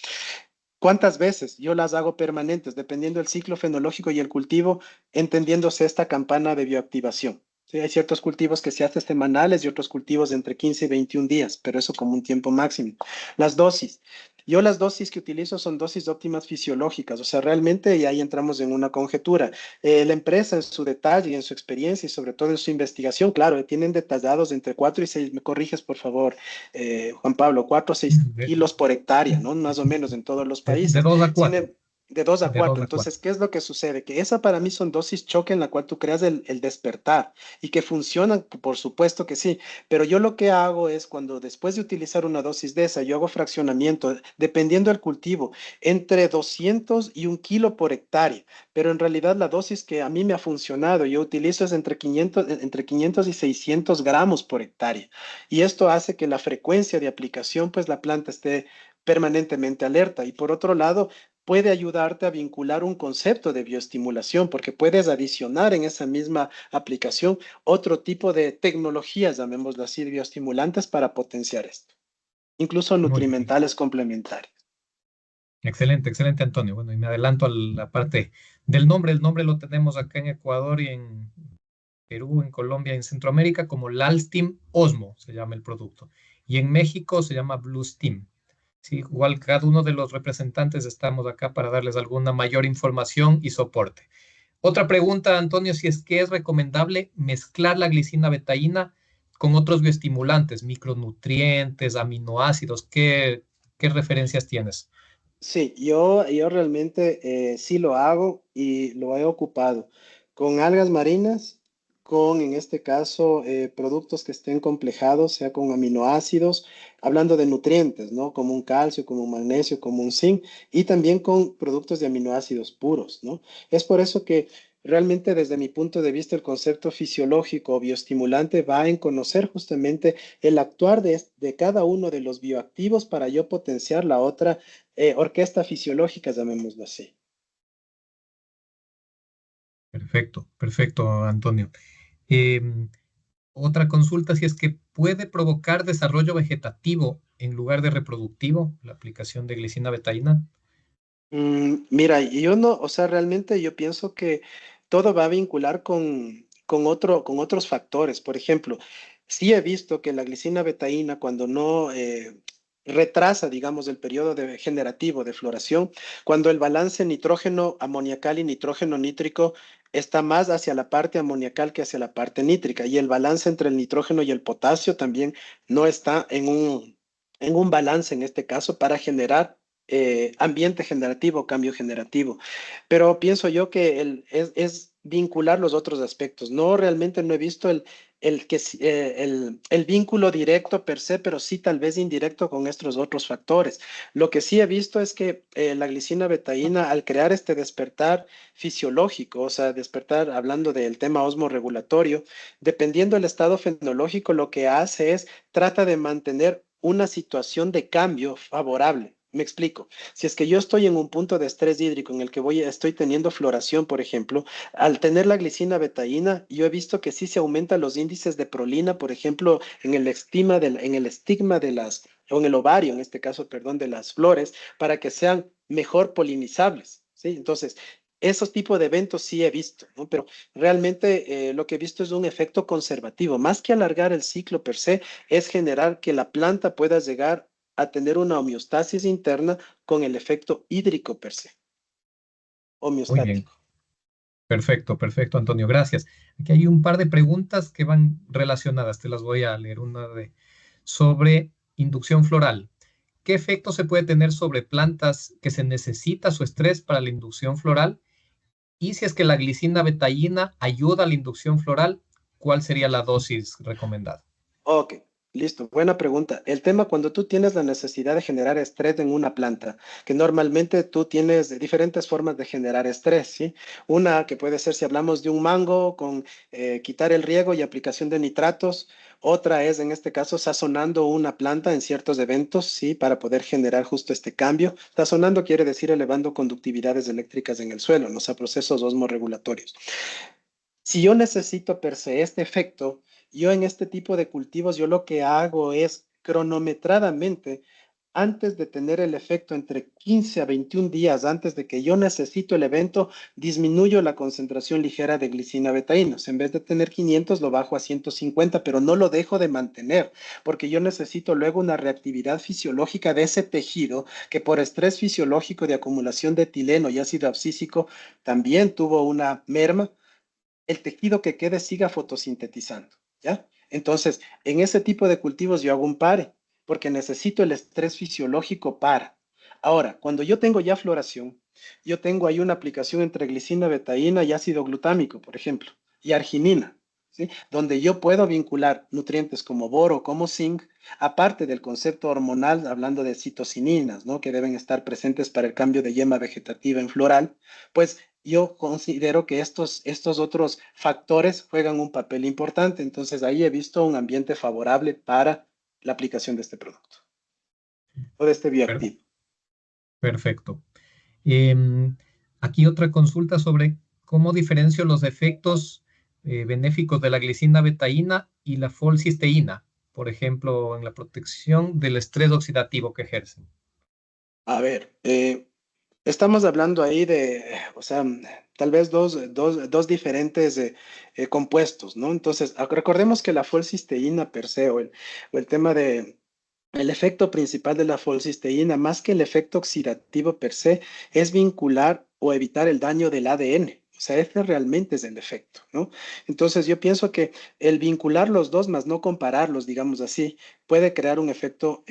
¿Cuántas veces? Yo las hago permanentes, dependiendo del ciclo fenológico y el cultivo, entendiéndose esta campana de bioactivación. Sí, hay ciertos cultivos que se hacen semanales y otros cultivos de entre 15 y 21 días, pero eso como un tiempo máximo. Las dosis. Yo las dosis que utilizo son dosis óptimas fisiológicas, o sea, realmente, y ahí entramos en una conjetura. La empresa en su detalle y en su experiencia y sobre todo en su investigación, claro, tienen detallados entre 4 y 6, me corriges por favor, Juan Pablo, 4 o 6 kilos por hectárea, ¿no? Más o menos en todos los De países. 2 a 4. De 2 a De 2 4. a 4. Entonces, ¿qué es lo que sucede? Que esa para mí son dosis choque en la cual tú creas el despertar y que funcionan, por supuesto que sí. Pero yo lo que hago es cuando después de utilizar una dosis de esa, yo hago fraccionamiento, dependiendo del cultivo, entre 200 y 1 kilo por hectárea. Pero en realidad la dosis que a mí me ha funcionado, yo utilizo es entre 500 y 600 gramos por hectárea. Y esto hace que la frecuencia de aplicación, pues la planta esté permanentemente alerta. Y por otro lado, puede ayudarte a vincular un concepto de bioestimulación, porque puedes adicionar en esa misma aplicación otro tipo de tecnologías, llamémoslo así, bioestimulantes para potenciar esto, incluso Muy bien. nutrimentales complementarios. Excelente, excelente, Antonio. Bueno, y me adelanto a la parte del nombre. El nombre lo tenemos acá en Ecuador y en Perú, en Colombia, en Centroamérica como Lalstim Osmo, se llama el producto. Y en México se llama Blue Steam. Sí, igual cada uno de los representantes estamos acá para darles alguna mayor información y soporte. Otra pregunta, Antonio, si es que es recomendable mezclar la glicina betaína con otros bioestimulantes, micronutrientes, aminoácidos, ¿qué referencias tienes? Sí, yo realmente sí lo hago y lo he ocupado con algas marinas, con en este caso productos que estén complejados, sea con aminoácidos, hablando de nutrientes, ¿no? Como un calcio, como un magnesio, como un zinc, y también con productos de aminoácidos puros, ¿no? Es por eso que realmente desde mi punto de vista el concepto fisiológico o bioestimulante va en conocer justamente el actuar de cada uno de los bioactivos para yo potenciar la otra orquesta fisiológica, llamémoslo así. Perfecto, perfecto, Antonio. Em, Otra consulta, si es que puede provocar desarrollo vegetativo en lugar de reproductivo, la aplicación de glicina betaína. Mira, yo no, o sea, realmente yo pienso que todo va a vincular con otros factores. Por ejemplo, sí he visto que la glicina betaína, cuando no retrasa, digamos, el periodo generativo de floración, cuando el balance nitrógeno amoniacal y nitrógeno nítrico está más hacia la parte amoniacal que hacia la parte nítrica, y el balance entre el nitrógeno y el potasio también no está en un balance en este caso para generar ambiente generativo, cambio generativo. Pero pienso yo que es vincular los otros aspectos. No, realmente no he visto el vínculo directo per se, pero sí tal vez indirecto con estos otros factores. Lo que sí he visto es que la glicina betaína, al crear este despertar fisiológico, o sea, despertar hablando del tema osmorregulatorio, dependiendo del estado fenológico, lo que hace es trata de mantener una situación de cambio favorable. Me explico. Si es que yo estoy en un punto de estrés hídrico en el que estoy teniendo floración, por ejemplo, al tener la glicina betaína, yo he visto que sí se aumentan los índices de prolina, por ejemplo, en el estigma de o en el ovario, en este caso, perdón, de las flores, para que sean mejor polinizables, ¿sí? Entonces, esos tipos de eventos sí he visto, ¿no? Pero realmente lo que he visto es un efecto conservativo. Más que alargar el ciclo per se, es generar que la planta pueda llegar a tener una homeostasis interna con el efecto hídrico per se, Muy bien. homeostático. Perfecto, perfecto, Antonio, gracias. Aquí hay un par de preguntas que van relacionadas, te las voy a leer. Sobre inducción floral. ¿Qué efecto se puede tener sobre plantas que se necesita su estrés para la inducción floral? Y si es que la glicina betaína ayuda a la inducción floral, ¿cuál sería la dosis recomendada? Ok, listo. Buena pregunta. El tema cuando tú tienes la necesidad de generar estrés en una planta, que normalmente tú tienes diferentes formas de generar estrés, ¿sí? Una que puede ser si hablamos de un mango con quitar el riego y aplicación de nitratos. Otra es en este caso sazonando una planta en ciertos eventos, ¿sí? Para poder generar justo este cambio. Sazonando quiere decir elevando conductividades eléctricas en el suelo, ¿no? O sea, procesos osmorregulatorios. Si yo necesito per se este efecto, yo en este tipo de cultivos, yo lo que hago es cronometradamente, antes de tener el efecto entre 15 a 21 días antes de que yo necesito el evento, disminuyo la concentración ligera de glicina betaína. En vez de tener 500, lo bajo a 150, pero no lo dejo de mantener, porque yo necesito luego una reactividad fisiológica de ese tejido que por estrés fisiológico de acumulación de etileno y ácido abscísico también tuvo una merma, el tejido que quede siga fotosintetizando, ¿ya? Entonces, en ese tipo de cultivos yo hago un pare, porque necesito el estrés fisiológico para. Ahora, cuando yo tengo ya floración, yo tengo ahí una aplicación entre glicina betaína y ácido glutámico, por ejemplo, y arginina, ¿sí? Donde yo puedo vincular nutrientes como boro, como zinc, aparte del concepto hormonal, hablando de citocininas, ¿no? Que deben estar presentes para el cambio de yema vegetativa en floral, pues yo considero que estos otros factores juegan un papel importante. Entonces ahí he visto un ambiente favorable para la aplicación de este producto o de este Per- bioactivo. Perfecto. Em, Aquí otra consulta sobre cómo diferencio los efectos benéficos de la glicina betaína y la folcisteína, por ejemplo, en la protección del estrés oxidativo que ejercen. A ver, estamos hablando ahí de, o sea, tal vez dos diferentes compuestos, ¿no? Entonces, recordemos que la folcisteína per se o el tema de el efecto principal de la folcisteína, más que el efecto oxidativo per se, es vincular o evitar el daño del ADN. O sea, ese realmente es el efecto, ¿no? Entonces, yo pienso que el vincular los dos, más no compararlos, digamos así, puede crear un efecto,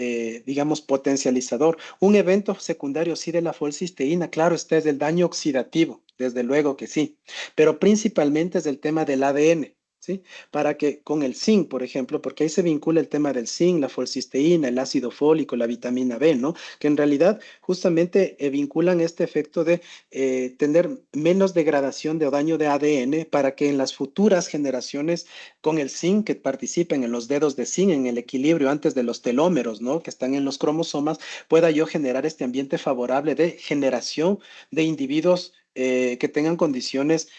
digamos, potencializador. Un evento secundario, sí, de la folcisteína, claro, este es el daño oxidativo, desde luego que sí, pero principalmente es el tema del ADN. ¿Sí? Para que con el zinc, por ejemplo, porque ahí se vincula el tema del zinc, la folcisteína, el ácido fólico, la vitamina B, ¿no? Que en realidad justamente vinculan este efecto de tener menos degradación de o daño de ADN para que en las futuras generaciones con el zinc que participen en los dedos de zinc, en el equilibrio antes de los telómeros, ¿no? Que están en los cromosomas, pueda yo generar este ambiente favorable de generación de individuos que tengan condiciones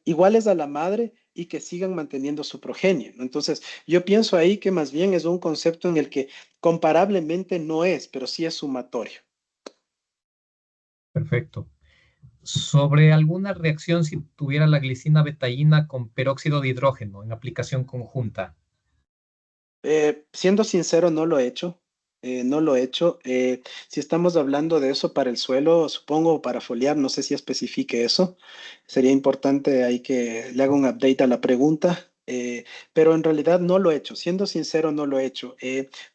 iguales a la madre y que sigan manteniendo su progenie, ¿no? Entonces, yo pienso ahí que más bien es un concepto en el que comparablemente no es, pero sí es sumatorio. Perfecto. Sobre alguna reacción si tuviera la glicina betaína con peróxido de hidrógeno en aplicación conjunta. Siendo sincero, no lo he hecho. No lo he hecho. Si estamos hablando de eso para el suelo, supongo para foliar, no sé si especifique eso. Sería importante ahí que le haga un update a la pregunta. Pero en realidad no lo he hecho. Siendo sincero, no lo he hecho.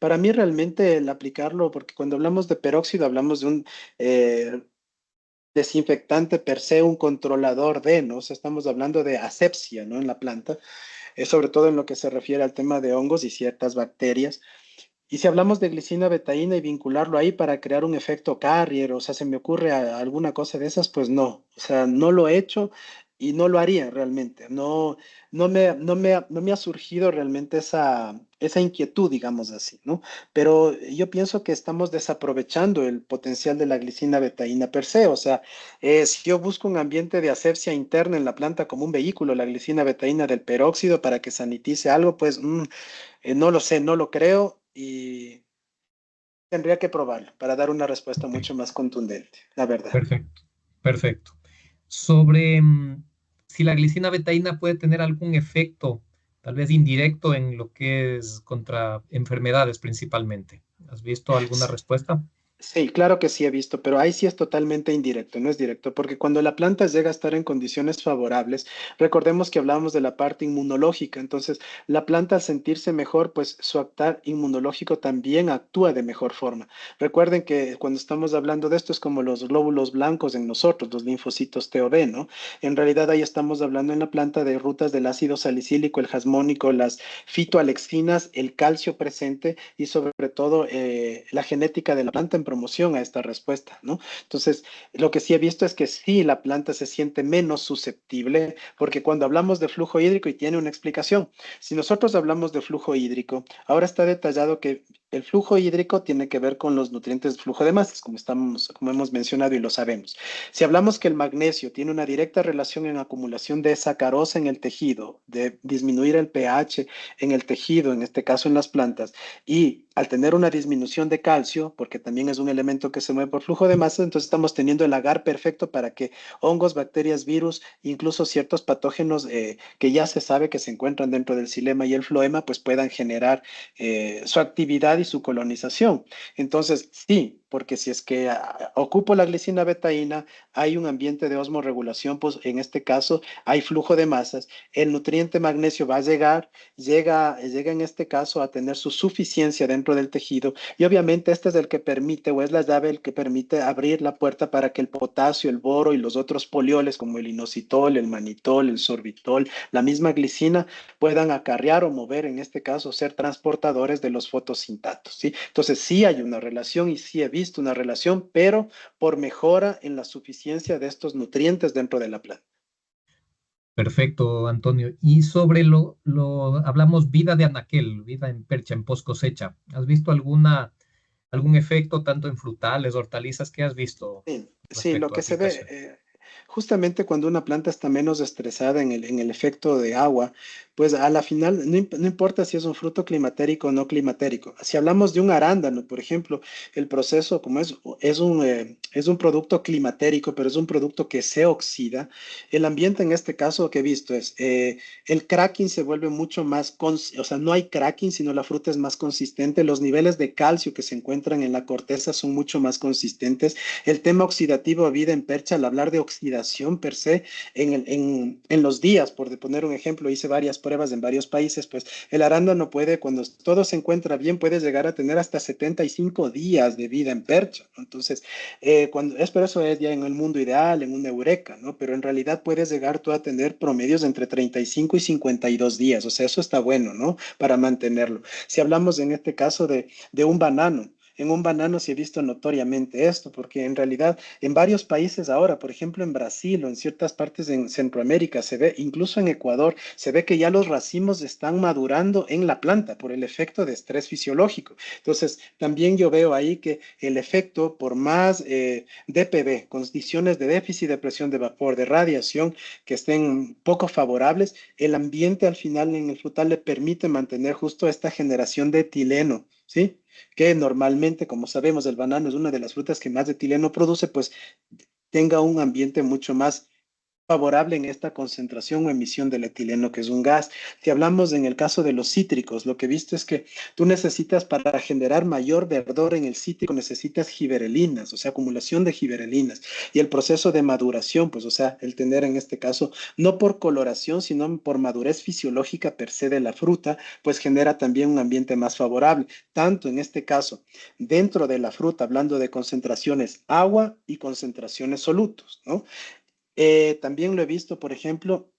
Para mí realmente el aplicarlo, porque cuando hablamos de peróxido hablamos de un desinfectante per se, un controlador de, ¿no? O sea, estamos hablando de asepsia, ¿no? En la planta, sobre todo en lo que se refiere al tema de hongos y ciertas bacterias. Y si hablamos de glicina betaína y vincularlo ahí para crear un efecto carrier, o sea, se me ocurre alguna cosa de esas, pues no. O sea, no lo he hecho y no lo haría realmente. No, no me ha surgido realmente esa inquietud, digamos así, ¿no? Pero yo pienso que estamos desaprovechando el potencial de la glicina betaína per se. O sea, si yo busco un ambiente de asepsia interna en la planta como un vehículo, la glicina betaína del peróxido para que sanitice algo, pues no lo sé, no lo creo y tendría que probarlo para dar una respuesta Ok, mucho más contundente, la verdad. perfecto, perfecto. Sobre si la glicina betaína puede tener algún efecto tal vez indirecto en lo que es contra enfermedades principalmente. ¿Has visto alguna respuesta? Sí, claro que sí he visto, pero ahí sí es totalmente indirecto, no es directo, porque cuando la planta llega a estar en condiciones favorables, recordemos que hablábamos de la parte inmunológica, entonces la planta al sentirse mejor, pues su actar inmunológico también actúa de mejor forma. Recuerden que cuando estamos hablando de esto es como los glóbulos blancos en nosotros, los linfocitos T o B, ¿no? En realidad ahí estamos hablando en la planta de rutas del ácido salicílico, el jasmónico, las fitoalexinas, el calcio presente y sobre todo la genética de la planta en promoción a esta respuesta, ¿no? Entonces, lo que sí he visto es que sí, la planta se siente menos susceptible, porque cuando hablamos de flujo hídrico, y tiene una explicación, si nosotros hablamos de flujo hídrico, ahora está detallado que el flujo hídrico tiene que ver con los nutrientes de flujo de masas, como hemos mencionado y lo sabemos. Si hablamos que el magnesio tiene una directa relación en acumulación de sacarosa en el tejido, de disminuir el pH en el tejido, en este caso en las plantas, y al tener una disminución de calcio, porque también es un elemento que se mueve por flujo de masa, entonces estamos teniendo el agar perfecto para que hongos, bacterias, virus, incluso ciertos patógenos que ya se sabe que se encuentran dentro del xilema y el floema, pues puedan generar su actividad y su colonización. Entonces, sí, porque si es que ocupo la glicina betaína, hay un ambiente de osmorregulación, pues en este caso hay flujo de masas, el nutriente magnesio va a llegar, llega en este caso a tener su suficiencia dentro del tejido y obviamente este es el que permite o es la llave el que permite abrir la puerta para que el potasio, el boro y los otros polioles como el inositol, el manitol, el sorbitol, la misma glicina puedan acarrear o mover, en este caso ser transportadores de los fotosintatos, ¿sí? Entonces sí hay una relación y sí he visto una relación, pero por mejora en la suficiencia de estos nutrientes dentro de la planta. Perfecto, Antonio. Y sobre hablamos vida de anaquel, vida en percha, en post cosecha. ¿Has visto algún efecto tanto en frutales, hortalizas? ¿Qué has visto Sí, sí, lo respecto a que se ve, aplicación? justamente cuando una planta está menos estresada en el efecto de agua, pues a la final no importa si es un fruto climatérico o no climatérico. Si hablamos de un arándano, por ejemplo, el proceso como es un producto climatérico, pero es un producto que se oxida. El ambiente en este caso que he visto es el cracking se vuelve mucho más, o sea, no hay cracking, sino la fruta es más consistente. Los niveles de calcio que se encuentran en la corteza son mucho más consistentes. El tema oxidativo a vida en percha, al hablar de oxidación per se, en los días, por poner un ejemplo, hice varias pruebas en varios países, pues el arándano puede, cuando todo se encuentra bien, puede llegar a tener hasta 75 días de vida en percha, ¿no? Entonces, pero eso es ya en el mundo ideal, en una eureka, ¿no? Pero en realidad puedes llegar tú a tener promedios de entre 35 y 52 días, o sea, eso está bueno, ¿no? Para mantenerlo. Si hablamos en este caso de un banano, en un banano sí he visto notoriamente esto, porque en realidad en varios países ahora, por ejemplo en Brasil o en ciertas partes en Centroamérica, se ve, incluso en Ecuador, se ve que ya los racimos están madurando en la planta por el efecto de estrés fisiológico. Entonces, también yo veo ahí que el efecto, por más DPB, condiciones de déficit de presión de vapor, de radiación, que estén poco favorables, el ambiente al final en el frutal le permite mantener justo esta generación de etileno, ¿sí? Que normalmente, como sabemos, el banano es una de las frutas que más etileno produce, pues tenga un ambiente mucho más favorable en esta concentración o emisión del etileno, que es un gas. Si hablamos en el caso de los cítricos, lo que he visto es que tú necesitas para generar mayor verdor en el cítrico, necesitas giberelinas, o sea, acumulación de giberelinas. Y el proceso de maduración, pues, o sea, el tener en este caso, no por coloración, sino por madurez fisiológica per se de la fruta, pues genera también un ambiente más favorable. Tanto en este caso, dentro de la fruta, hablando de concentraciones agua y concentraciones solutos, ¿no? También lo he visto, por ejemplo,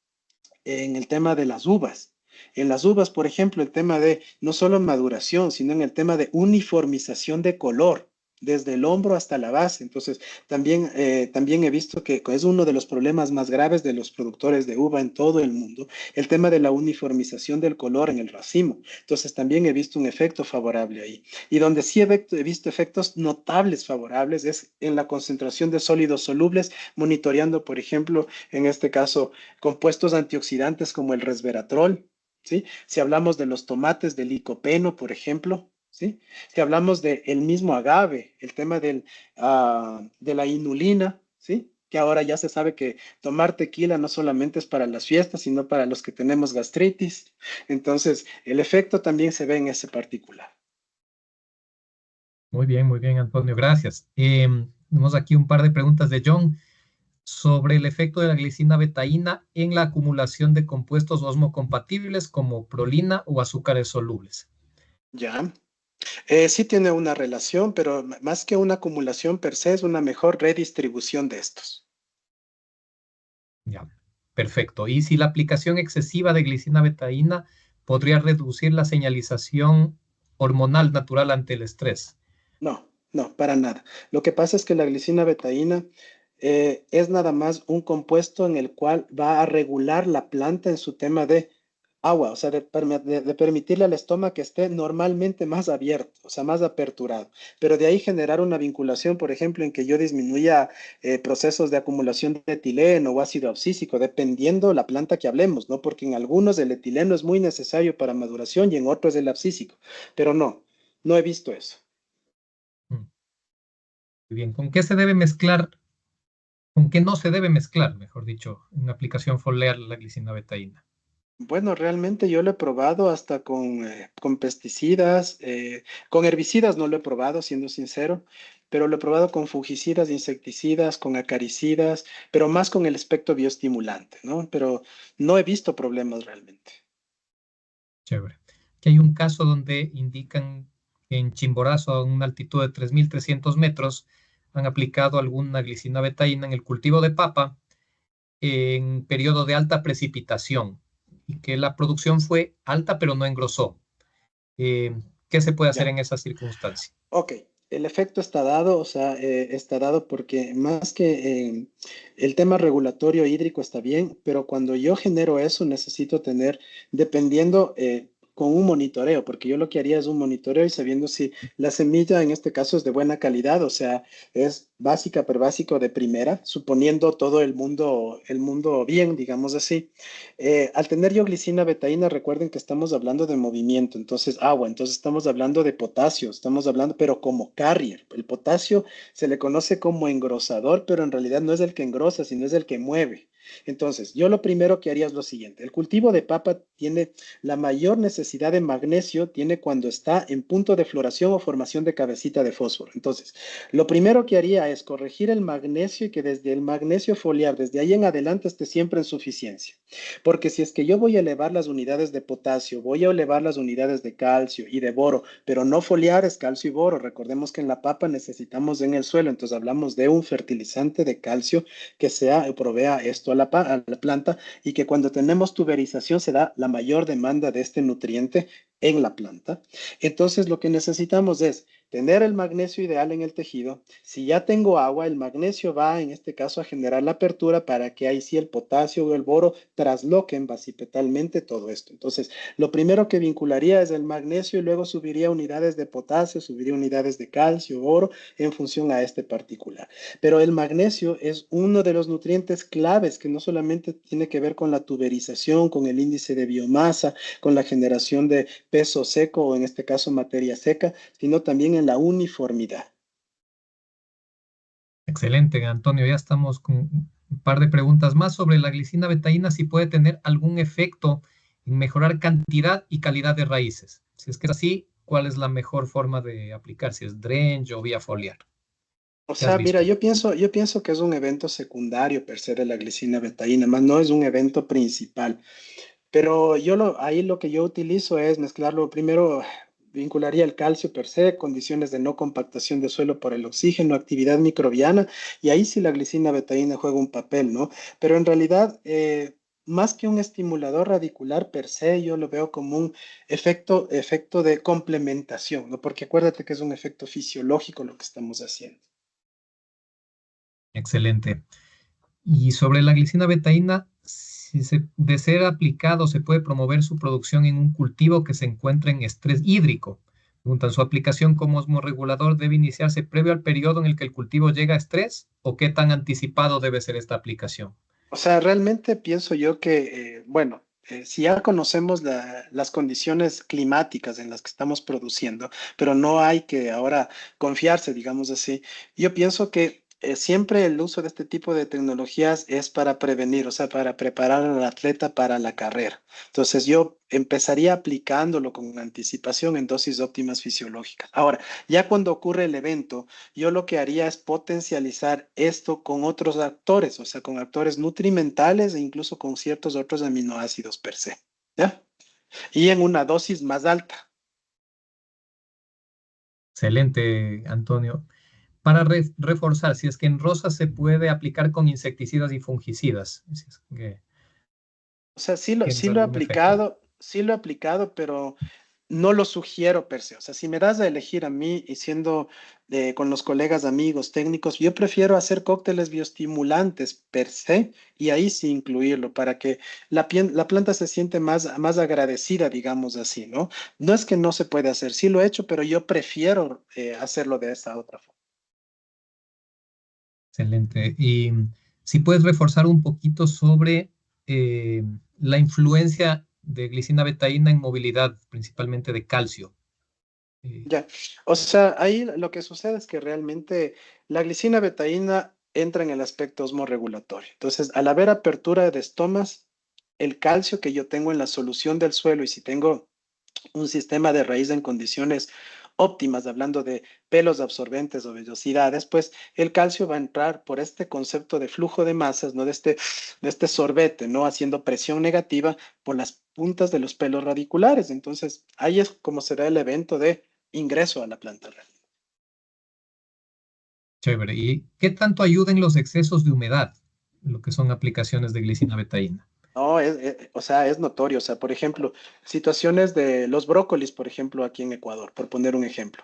en el tema de las uvas. En las uvas, por ejemplo, el tema de no solo maduración, sino en el tema de uniformización de color, desde el hombro hasta la base. Entonces, también he visto que es uno de los problemas más graves de los productores de uva en todo el mundo, el tema de la uniformización del color en el racimo. Entonces, también he visto un efecto favorable ahí. Y donde sí he visto efectos notables favorables es en la concentración de sólidos solubles, monitoreando, por ejemplo, en este caso, compuestos antioxidantes como el resveratrol, ¿sí? Si hablamos de los tomates del licopeno, por ejemplo, ¿sí? Si hablamos del mismo agave, el tema de la inulina, ¿sí? que ahora ya se sabe que tomar tequila no solamente es para las fiestas, sino para los que tenemos gastritis. Entonces, el efecto también se ve en ese particular. Muy bien, Antonio, gracias. Tenemos aquí un par de preguntas de John sobre el efecto de la glicina betaína en la acumulación de compuestos osmocompatibles como prolina o azúcares solubles. Ya. Sí tiene una relación, pero más que una acumulación per se, es una mejor redistribución de estos. Ya, perfecto. Y si la aplicación excesiva de glicina betaína podría reducir la señalización hormonal natural ante el estrés. No, no, para nada. Lo que pasa es que la glicina betaína es nada más un compuesto en el cual va a regular la planta en su tema de agua, o sea, de permitirle al estómago que esté normalmente más abierto, o sea, más aperturado. Pero de ahí generar una vinculación, por ejemplo, en que yo disminuya procesos de acumulación de etileno o ácido abscísico, dependiendo la planta que hablemos, ¿no? Porque en algunos el etileno es muy necesario para maduración y en otros el abscísico. Pero no, no he visto eso. Mm, Muy bien, ¿con qué se debe mezclar? ¿Con qué no se debe mezclar, mejor dicho, en aplicación foliar la glicina betaína? Bueno, realmente yo lo he probado hasta con pesticidas, con herbicidas no lo he probado, siendo sincero, pero lo he probado con fungicidas, insecticidas, con acaricidas, pero más con el aspecto bioestimulante, ¿no? Pero no he visto problemas realmente. Chévere. Aquí hay un caso donde indican que en Chimborazo, a una altitud de 3.300 metros, han aplicado alguna glicina betaína en el cultivo de papa en periodo de alta precipitación y que la producción fue alta pero no engrosó. Eh, ¿Qué se puede hacer Ya. en esa circunstancia? Ok, el efecto está dado, o sea, está dado porque más que el tema regulatorio hídrico está bien, pero cuando yo genero eso necesito tener, dependiendo con un monitoreo, porque yo lo que haría es un monitoreo y sabiendo si la semilla en este caso es de buena calidad, o sea, es básica, pero básico de primera, suponiendo todo el mundo bien, digamos así. Al tener yo glicina betaína, recuerden que estamos hablando de movimiento, entonces agua, entonces estamos hablando de potasio, estamos hablando, pero como carrier. El potasio se le conoce como engrosador, pero en realidad no es el que engrosa, sino es el que mueve. Entonces, yo lo primero que haría es lo siguiente. El cultivo de papa tiene la mayor necesidad de magnesio, tiene cuando está en punto de floración o formación de cabecita de fósforo. Entonces, lo primero que haría es corregir el magnesio y que desde el magnesio foliar, desde ahí en adelante, esté siempre en suficiencia. Porque si es que yo voy a elevar las unidades de potasio, voy a elevar las unidades de calcio y de boro, pero no foliares, calcio y boro. Recordemos que en la papa necesitamos en el suelo, entonces hablamos de un fertilizante de calcio que provea esto a a la planta y que cuando tenemos tuberización se da la mayor demanda de este nutriente en la planta. Entonces lo que necesitamos es tener el magnesio ideal en el tejido. Si ya tengo agua, el magnesio va en este caso a generar la apertura para que ahí sí el potasio o el boro trasloquen basipetalmente todo esto. Entonces, lo primero que vincularía es el magnesio y luego subiría unidades de potasio, subiría unidades de calcio, boro en función a este particular. Pero el magnesio es uno de los nutrientes claves que no solamente tiene que ver con la tuberización, con el índice de biomasa, con la generación de peso seco o en este caso materia seca, sino también en la uniformidad. Excelente, Antonio. Ya estamos con un par de preguntas más sobre la glicina betaína, si puede tener algún efecto en mejorar cantidad y calidad de raíces. Si es que es así, ¿cuál es la mejor forma de aplicar? Si es drench o vía foliar. O ¿Qué has sea, mira, visto? yo pienso que es un evento secundario per se de la glicina betaína, más no es un evento principal. Pero ahí lo que yo utilizo es mezclarlo primero, vincularía el calcio per se, condiciones de no compactación de suelo por el oxígeno, actividad microbiana, y ahí sí la glicina betaína juega un papel, ¿no? Pero en realidad, más que un estimulador radicular per se, yo lo veo como un efecto de complementación, ¿no? Porque acuérdate que es un efecto fisiológico lo que estamos haciendo. Excelente. Y sobre la glicina betaína, si de ser aplicado, se puede promover su producción en un cultivo que se encuentra en estrés hídrico. Preguntan, ¿su aplicación como osmorregulador debe iniciarse previo al periodo en el que el cultivo llega a estrés o qué tan anticipado debe ser esta aplicación? O sea, realmente pienso yo que, bueno, si ya conocemos las condiciones climáticas en las que estamos produciendo, pero no hay que ahora confiarse, digamos así, yo pienso que siempre el uso de este tipo de tecnologías es para prevenir, o sea, para preparar al atleta para la carrera. Entonces yo empezaría aplicándolo con anticipación en dosis óptimas fisiológicas. Ahora, ya cuando ocurre el evento, yo lo que haría es potencializar esto con otros actores, o sea, con actores nutrimentales e incluso con ciertos otros aminoácidos per se, ¿ya? Y en una dosis más alta. Excelente, Antonio. Para reforzar, si es que en rosas se puede aplicar con insecticidas y fungicidas, si es que O sea, tienes algún efecto. sí lo he aplicado, pero no lo sugiero per se. O sea, si me das a elegir a mí y siendo con los colegas, amigos, técnicos, yo prefiero hacer cócteles bioestimulantes per se y ahí sí incluirlo para que la planta se siente más agradecida, digamos así, ¿no? No es que no se puede hacer, sí lo he hecho, pero yo prefiero hacerlo de esta otra forma. Excelente. Y si puedes reforzar un poquito sobre eh, la influencia de glicina betaína en movilidad, principalmente de calcio. Eh, Ya, o sea, ahí lo que sucede es que realmente la glicina betaína entra en el aspecto osmorregulatorio. Entonces, al haber apertura de estomas, el calcio que yo tengo en la solución del suelo y si tengo un sistema de raíz en condiciones óptimas, hablando de pelos absorbentes o vellosidades, pues el calcio va a entrar por este concepto de flujo de masas, ¿no? De este sorbete, ¿no? Haciendo presión negativa por las puntas de los pelos radiculares. Entonces, ahí es como será el evento de ingreso a la planta real. Chévere. ¿Y qué tanto ayudan los excesos de humedad, lo que son aplicaciones de glicina betaína? No, o sea, es notorio. O sea, por ejemplo, situaciones de los brócolis, por ejemplo, aquí en Ecuador, por poner un ejemplo.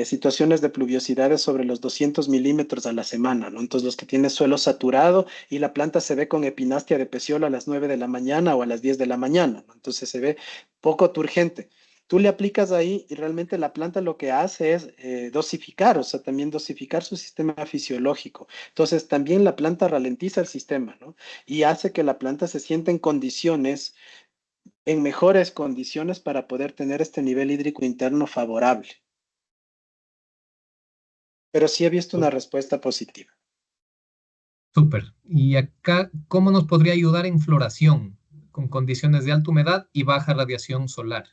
Situaciones de pluviosidades sobre los 200 milímetros a la semana, ¿no? Entonces, los que tienen suelo saturado y la planta se ve con epinastia de peciolo a las 9 de la mañana o a las 10 de la mañana, ¿no? Entonces, se ve poco turgente. Tú le aplicas ahí y realmente la planta lo que hace es dosificar, o sea, también dosificar su sistema fisiológico. Entonces, también la planta ralentiza el sistema, ¿no? Y hace que la planta se sienta en condiciones, en mejores condiciones para poder tener este nivel hídrico interno favorable. Pero sí he visto una respuesta positiva. Súper. Y acá, ¿cómo nos podría ayudar en floración con condiciones de alta humedad y baja radiación solar?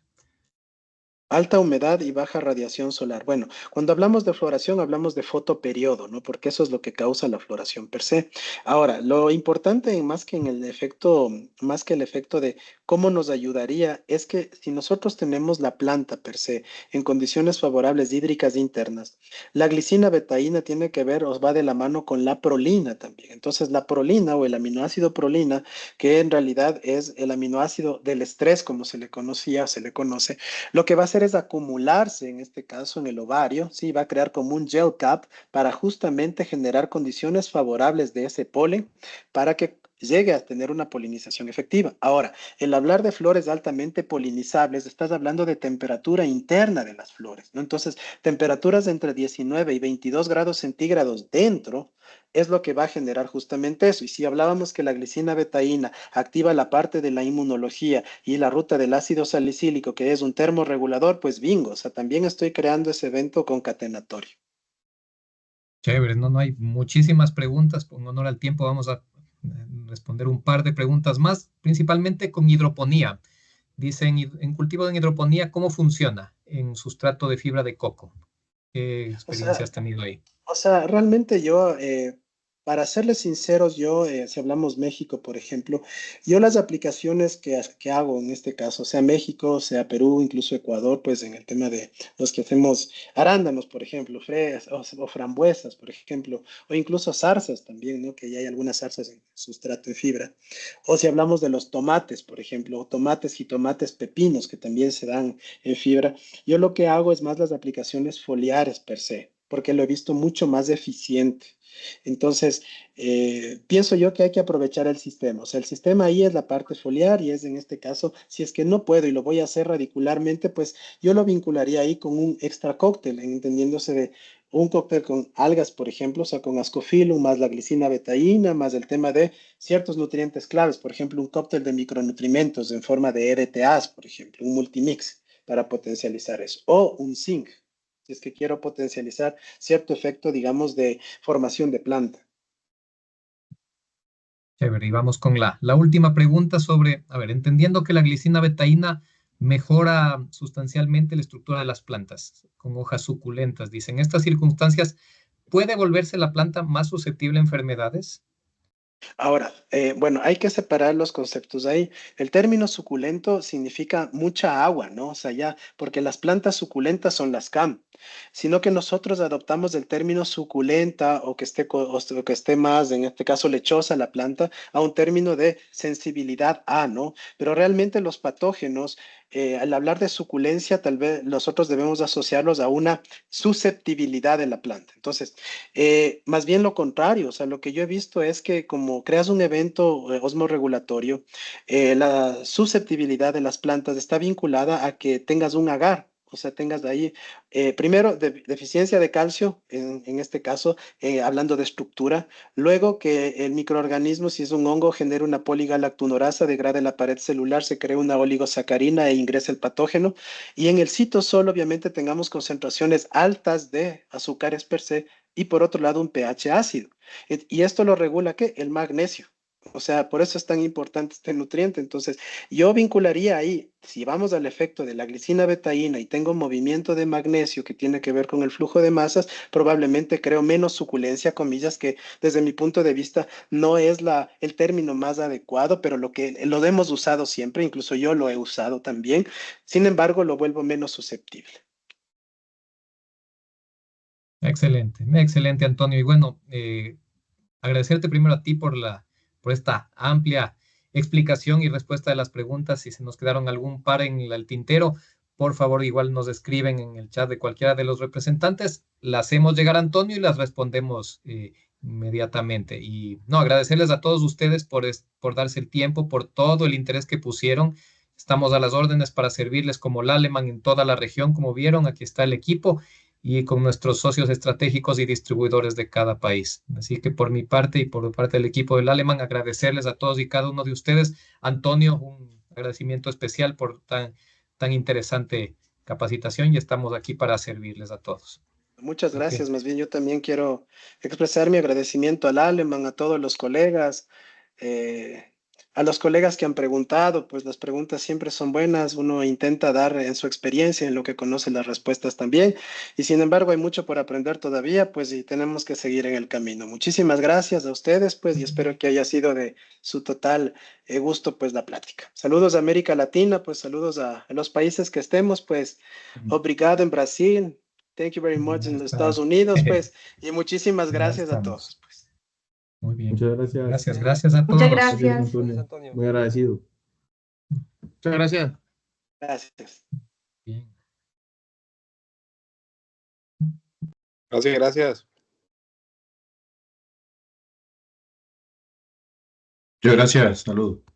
Alta humedad y baja radiación solar. Bueno, cuando hablamos de floración, hablamos de fotoperiodo, ¿no? Porque eso es lo que causa la floración per se. Ahora, lo importante más que en el efecto, más que el efecto de cómo nos ayudaría, es que si nosotros tenemos la planta per se en condiciones favorables hídricas internas, la glicina betaína tiene que ver o va de la mano con la prolina también. Entonces, la prolina o el aminoácido prolina, que en realidad es el aminoácido del estrés, como se le conocía, se le conoce, lo que va a hacer es acumularse, en este caso en el ovario, ¿sí? Va a crear como un gel cap para justamente generar condiciones favorables de ese polen para que llegue a tener una polinización efectiva. Ahora, el hablar de flores altamente polinizables, estás hablando de temperatura interna de las flores, ¿no? Entonces, temperaturas entre 19 y 22 grados centígrados dentro es lo que va a generar justamente eso. Y si hablábamos que la glicina betaína activa la parte de la inmunología y la ruta del ácido salicílico, que es un termorregulador, pues bingo, o sea, también estoy creando ese evento concatenatorio. Chévere, no hay muchísimas preguntas. En honor al tiempo, vamos a responder un par de preguntas más, principalmente con hidroponía. Dicen, en cultivo de hidroponía, ¿cómo funciona en sustrato de fibra de coco? ¿Qué O experiencia sea, has tenido ahí? realmente yo, para serles sinceros, yo, si hablamos México, por ejemplo, yo las aplicaciones que hago en este caso, sea México, sea Perú, incluso Ecuador, pues en el tema de los que hacemos arándanos, por ejemplo, fresas o frambuesas, por ejemplo, o incluso zarzas también, ¿no? Que ya hay algunas zarzas en sustrato de fibra. O si hablamos de los tomates, por ejemplo, tomates, jitomates, pepinos, que también se dan en fibra. Yo lo que hago es más las aplicaciones foliares per se, porque lo he visto mucho más eficiente. Entonces, pienso yo que hay que aprovechar el sistema. O sea, el sistema ahí es la parte foliar y es en este caso, si es que no puedo y lo voy a hacer radicularmente, pues yo lo vincularía ahí con un extra cóctel, entendiéndose de un cóctel con algas, por ejemplo, o sea, con ascophyllum, más la glicina betaína, más el tema de ciertos nutrientes claves, por ejemplo, un cóctel de micronutrimentos en forma de EDTAs, por ejemplo, un multimix para potencializar eso, o un zinc. si es que quiero potencializar cierto efecto, digamos, de formación de planta. Chévere, y vamos con la última pregunta sobre, a ver, entendiendo que la glicina betaína mejora sustancialmente la estructura de las plantas con hojas suculentas, dice, en estas circunstancias, ¿puede volverse la planta más susceptible a enfermedades? Ahora, bueno, hay que separar los conceptos ahí. El término suculento significa mucha agua, ¿no? O sea, ya, porque las plantas suculentas son las CAM, sino que nosotros adoptamos el término suculenta o que esté, o que esté más, en este caso, lechosa la planta, a un término de sensibilidad a, ¿no? Pero realmente los patógenos, al hablar de suculencia, tal vez nosotros debemos asociarlos a una susceptibilidad de la planta. Entonces, más bien lo contrario, o sea, lo que yo he visto es que como creas un evento osmorregulatorio, la susceptibilidad de las plantas está vinculada a que tengas un agar, o sea, tengas de ahí, primero, deficiencia de calcio, en este caso, hablando de estructura, luego que el microorganismo, si es un hongo, genera una poligalactunorasa, degrade la pared celular, se crea una oligosacarina e ingresa el patógeno, y en el citosol, obviamente, tengamos concentraciones altas de azúcares per se, y por otro lado un pH ácido. Y esto lo regula ¿qué? El magnesio. O sea, por eso es tan importante este nutriente. Entonces, yo vincularía ahí, si vamos al efecto de la glicina betaína y tengo movimiento de magnesio que tiene que ver con el flujo de masas, probablemente creo menos suculencia, comillas, que desde mi punto de vista no es el término más adecuado, pero lo hemos usado siempre, incluso yo lo he usado también. Sin embargo, lo vuelvo menos susceptible. Excelente, excelente, Antonio. Y bueno, agradecerte primero a ti por esta amplia explicación y respuesta de las preguntas. Si se nos quedaron algún par en el tintero, por favor, igual nos escriben en el chat de cualquiera de los representantes. Las hacemos llegar a Antonio y las respondemos inmediatamente. Y no, agradecerles a todos ustedes por darse el tiempo, por todo el interés que pusieron. Estamos a las órdenes para servirles como Laleman en toda la región, como vieron. Aquí está el equipo y con nuestros socios estratégicos y distribuidores de cada país. Así que por mi parte y por parte del equipo del Alemán, agradecerles a todos y cada uno de ustedes. Antonio, un agradecimiento especial por tan interesante capacitación y estamos aquí para servirles a todos. Muchas Okay. gracias. Más bien yo también quiero expresar mi agradecimiento al Alemán, a todos los colegas, eh, a los colegas que han preguntado, pues las preguntas siempre son buenas. Uno intenta dar en su experiencia, en lo que conoce las respuestas también. Y sin embargo hay mucho por aprender todavía, pues y tenemos que seguir en el camino. Muchísimas gracias a ustedes, pues y espero que haya sido de su total gusto, pues la plática. Saludos a América Latina, pues saludos a los países que estemos, pues obrigado en Brasil. Thank you very much en los Estados Unidos, pues, y muchísimas Ya gracias a estamos. todos, pues. Muy bien. Muchas gracias. Gracias a Muchas todos. gracias. Antonio. Muy agradecido. Muchas gracias. Gracias. Bien. Gracias, gracias. Muchas gracias. Saludos.